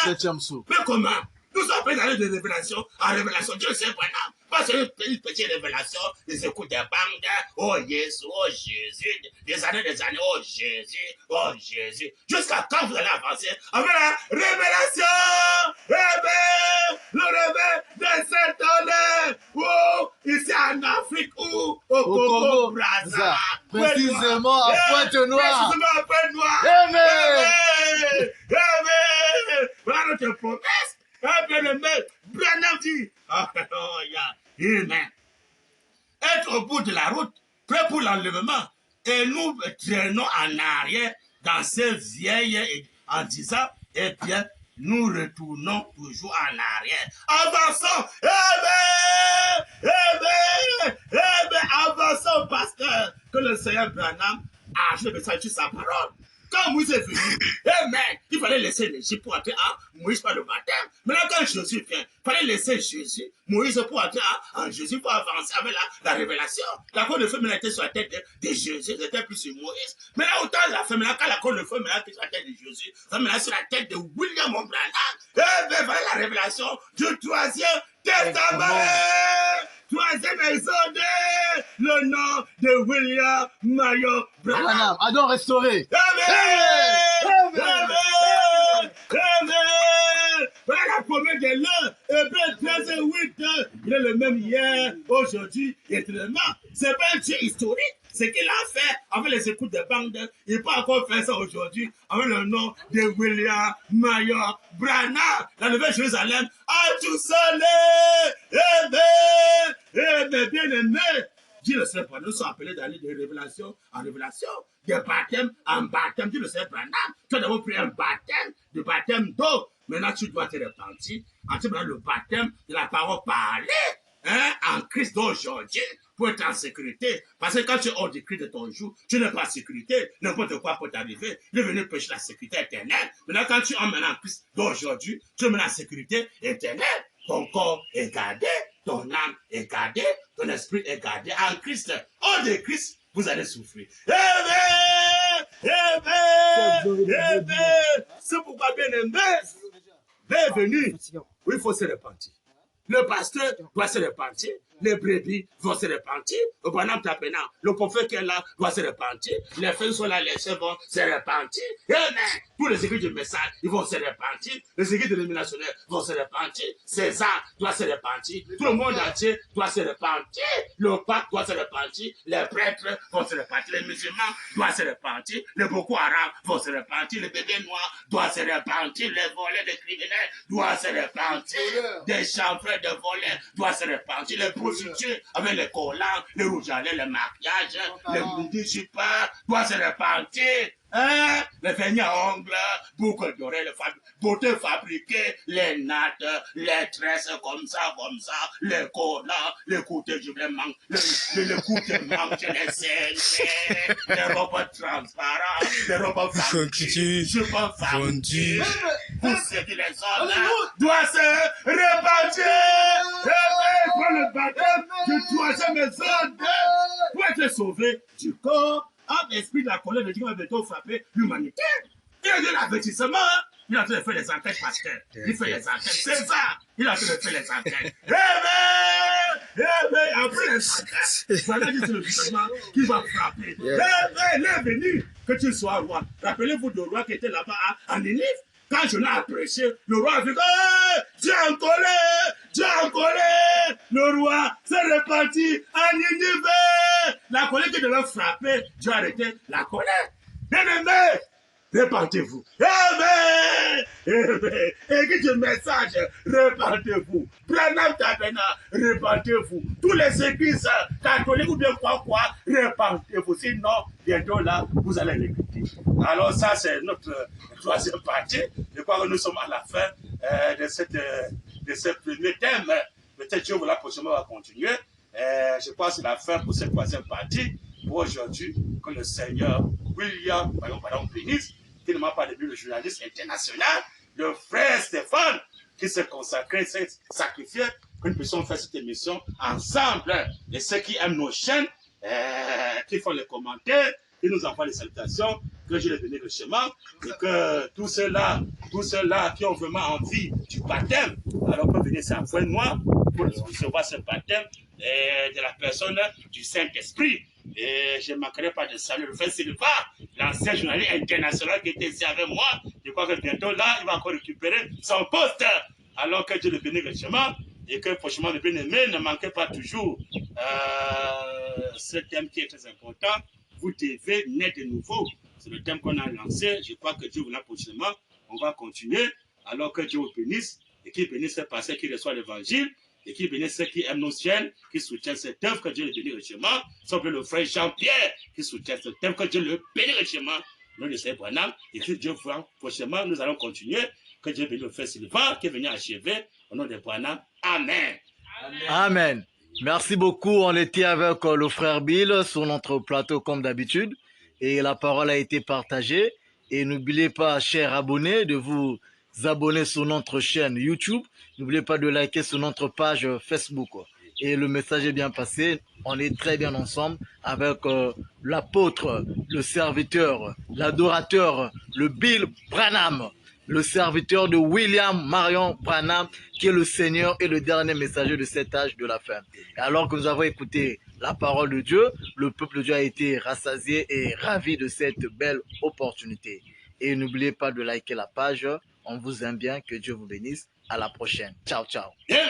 [SPEAKER 1] Septième saut.
[SPEAKER 3] Mais comment? Nous sommes après d'aller de révélation en révélation. Dieu sait maintenant. Parce que une petite révélation, ils écoutent des bandes. Oh Jésus, oh Jésus. Des années, oh Jésus, oh Jésus. Jusqu'à quand vous allez avancer avec la révélation. Amen. Le réveil de cette année. Oh, ici en Afrique ou au Congo, Brazza.
[SPEAKER 1] Précisément à Pointe-Noire.
[SPEAKER 3] Précisément à Pointe-Noire.
[SPEAKER 1] Amen.
[SPEAKER 3] Amen. Voilà notre promesse. Amen. Branham dit. Amen. Être au bout de la route, prêt pour l'enlèvement. Et nous traînons en arrière dans ces vieilles en disant, eh bien, nous retournons toujours en arrière. Avançons. Amen. Amen. Amen. Avançons, pasteur. Que le Seigneur Branham a achevé sur sa parole. Quand Moïse est venu, amen, il fallait laisser l'Égypte pour entrer à Moïse par le baptême. Maintenant, quand Jésus vient, il fallait laisser Jésus, Moïse pour entrer en Jésus pour avancer avec la révélation. La cône de feu était sur la tête de Jésus, c'était plus sur Moïse. Mais là, autant la femme, quand la cône de feu était sur la tête de Jésus, ça me sur la tête de William Branham. Eh bien, voilà la révélation du troisième testament. Troisième exode, le nom de William Marion Branham.
[SPEAKER 1] Adam restauré.
[SPEAKER 3] Amen. Amen. Amen. Voilà la promesse de l'un. Hébreux 13 et 8. Il est le même hier, aujourd'hui, éternellement. Ce n'est pas un Dieu historique. Ce qu'il a fait avec les écoutes de bandes, il peut encore faire ça aujourd'hui avec le nom de William Marion Branham. La Nouvelle-Jérusalem a tout sonné. Amen. Amen. Bien aimé. Dis le Seigneur, nous sommes appelés d'aller de révélation en révélation, de baptême en baptême. Dis le Seigneur, tu as d'abord pris un baptême, de baptême d'eau. Maintenant, tu dois te repentir. Ensuite, le baptême de la parole parlée, en Christ d'aujourd'hui, pour être en sécurité. Parce que quand tu es hors du Christ de ton jour, tu n'es pas en sécurité. N'importe quoi peut t'arriver. Il est venu pêcher la sécurité éternelle. Maintenant, quand tu emmènes en Christ d'aujourd'hui, tu emmènes la sécurité éternelle. Ton corps est gardé, ton âme est gardée, ton esprit est gardé en Christ. Hors de Christ, vous allez souffrir. Amen! Amen! Amen! C'est pourquoi, bien aimé, bienvenue. Oui, il faut se repentir. Le pasteur doit se repentir. Les brebis vont se repentir. Le bonhomme tapena, le prophète qui est là doit se repentir. Les feux sont là, les chefs vont se repentir. Amen. Tous les écrits du message, ils vont se repentir. Les écrits de l'éliminationnaire vont se repentir. César doit se repentir. Tout le monde entier doit se repentir. Le pape doit se repentir. Les prêtres vont se repentir. Les musulmans doivent se repentir. Les Boko Haram vont se repentir. Les bébés noirs doivent se repentir. Les volets des criminels doivent se repentir. Des chanvreurs de volets doivent se repentir. Les prostituées avec les collants, les rouges à lèvres, les maquillages, les boudis super doivent se repentir. Les vernis à ongles, boucles d'oreilles, beauté fabriquée, les nattes, les tresses comme ça, les collants, les couteaux, je les manque, les couteaux manquent, les scènes, les robes transparentes, les robes fabriquées, je peux fabriquer, pour ceux qui les ont là, doivent se repentir. Pour le baptême du troisième exode, pour être sauvé du corps, l'esprit de la colère de Dieu va bientôt frapper l'humanité. Il a dit l'avertissement. Il est en train de faire les enquêtes, pasteur. Il fait les enquêtes. C'est ça. Il est en train de faire les enquêtes. Amen. Après les enquêtes, voilà dit c'est le jugement qui va frapper. Amen. Il est venu que tu sois roi. Rappelez-vous du roi qui était là-bas à Ninive. Quand je l'ai apprécié, le roi a dit Dieu en colère, le roi s'est reparti à Ninive. La colère qui devait frapper, Dieu a arrêté la colère. Bien-aimés, répentez-vous. Amen. Écoutez le message, répentez-vous. Branham Tabena, répentez-vous. Tous les églises catholiques ou bien quoi, répentez-vous. Sinon, bientôt là, vous allez l'écouter. Alors ça, c'est notre troisième partie. Je crois que nous sommes à la fin de ce premier thème. Peut-être Dieu la prochaine va continuer. Je crois que c'est la fin pour cette troisième partie. Pour aujourd'hui, que le Seigneur William, pardon, bénisse, qui ne m'a pas début le journaliste international,
[SPEAKER 2] le frère Stéphane qui s'est consacré, s'est sacrifié, que nous puissions faire cette émission ensemble. Et ceux qui aiment nos chaînes, qui font les commentaires, qui nous envoient les salutations, que je les bénisse richement, et que tous ceux-là qui ont vraiment envie du baptême, alors peuvent venir s'apprendre moi pour recevoir ce baptême de la personne du Saint-Esprit. Et je ne manquerai pas de saluer le frère Sylvain, l'ancien journaliste international qui était ici avec moi. Je crois que bientôt là, il va encore récupérer son poste. Alors que Dieu le bénisse richement et que franchement le bien-aimé ne manquez pas toujours ce thème qui est très important. Vous devez naître de nouveau. C'est le thème qu'on a lancé. Je crois que Dieu vous l'a prochainement. On va continuer alors que Dieu vous bénisse et qu'il bénisse les pasteurs qui reçoivent l'évangile et qu'il bénisse ceux qui aiment nos chaînes, qui soutiennent cette œuvre, que Dieu le bénisse richement. Sauf le frère Jean-Pierre qui soutient cette œuvre, que Dieu le bénisse richement. Nous le savons, et que Dieu voit prochainement, nous allons continuer. Que Dieu bénisse le frère Sylvain qui est venu achever au nom de Branham. Amen.
[SPEAKER 4] Amen. Merci beaucoup. On était avec le frère Bill sur notre plateau comme d'habitude et la parole a été partagée. Et n'oubliez pas, chers abonnés, de vous abonner sur notre chaîne YouTube. N'oubliez pas de liker sur notre page Facebook. Et le message est bien passé. On est très bien ensemble avec l'apôtre, le serviteur, l'adorateur, le Bill Branham, le serviteur de William Marion Branham, qui est le Seigneur et le dernier messager de cet âge de la fin. Et alors que nous avons écouté la parole de Dieu, le peuple de Dieu a été rassasié et ravi de cette belle opportunité. Et n'oubliez pas de liker la page. On vous aime bien. Que Dieu vous bénisse. À la prochaine. Ciao, ciao.
[SPEAKER 2] Amen.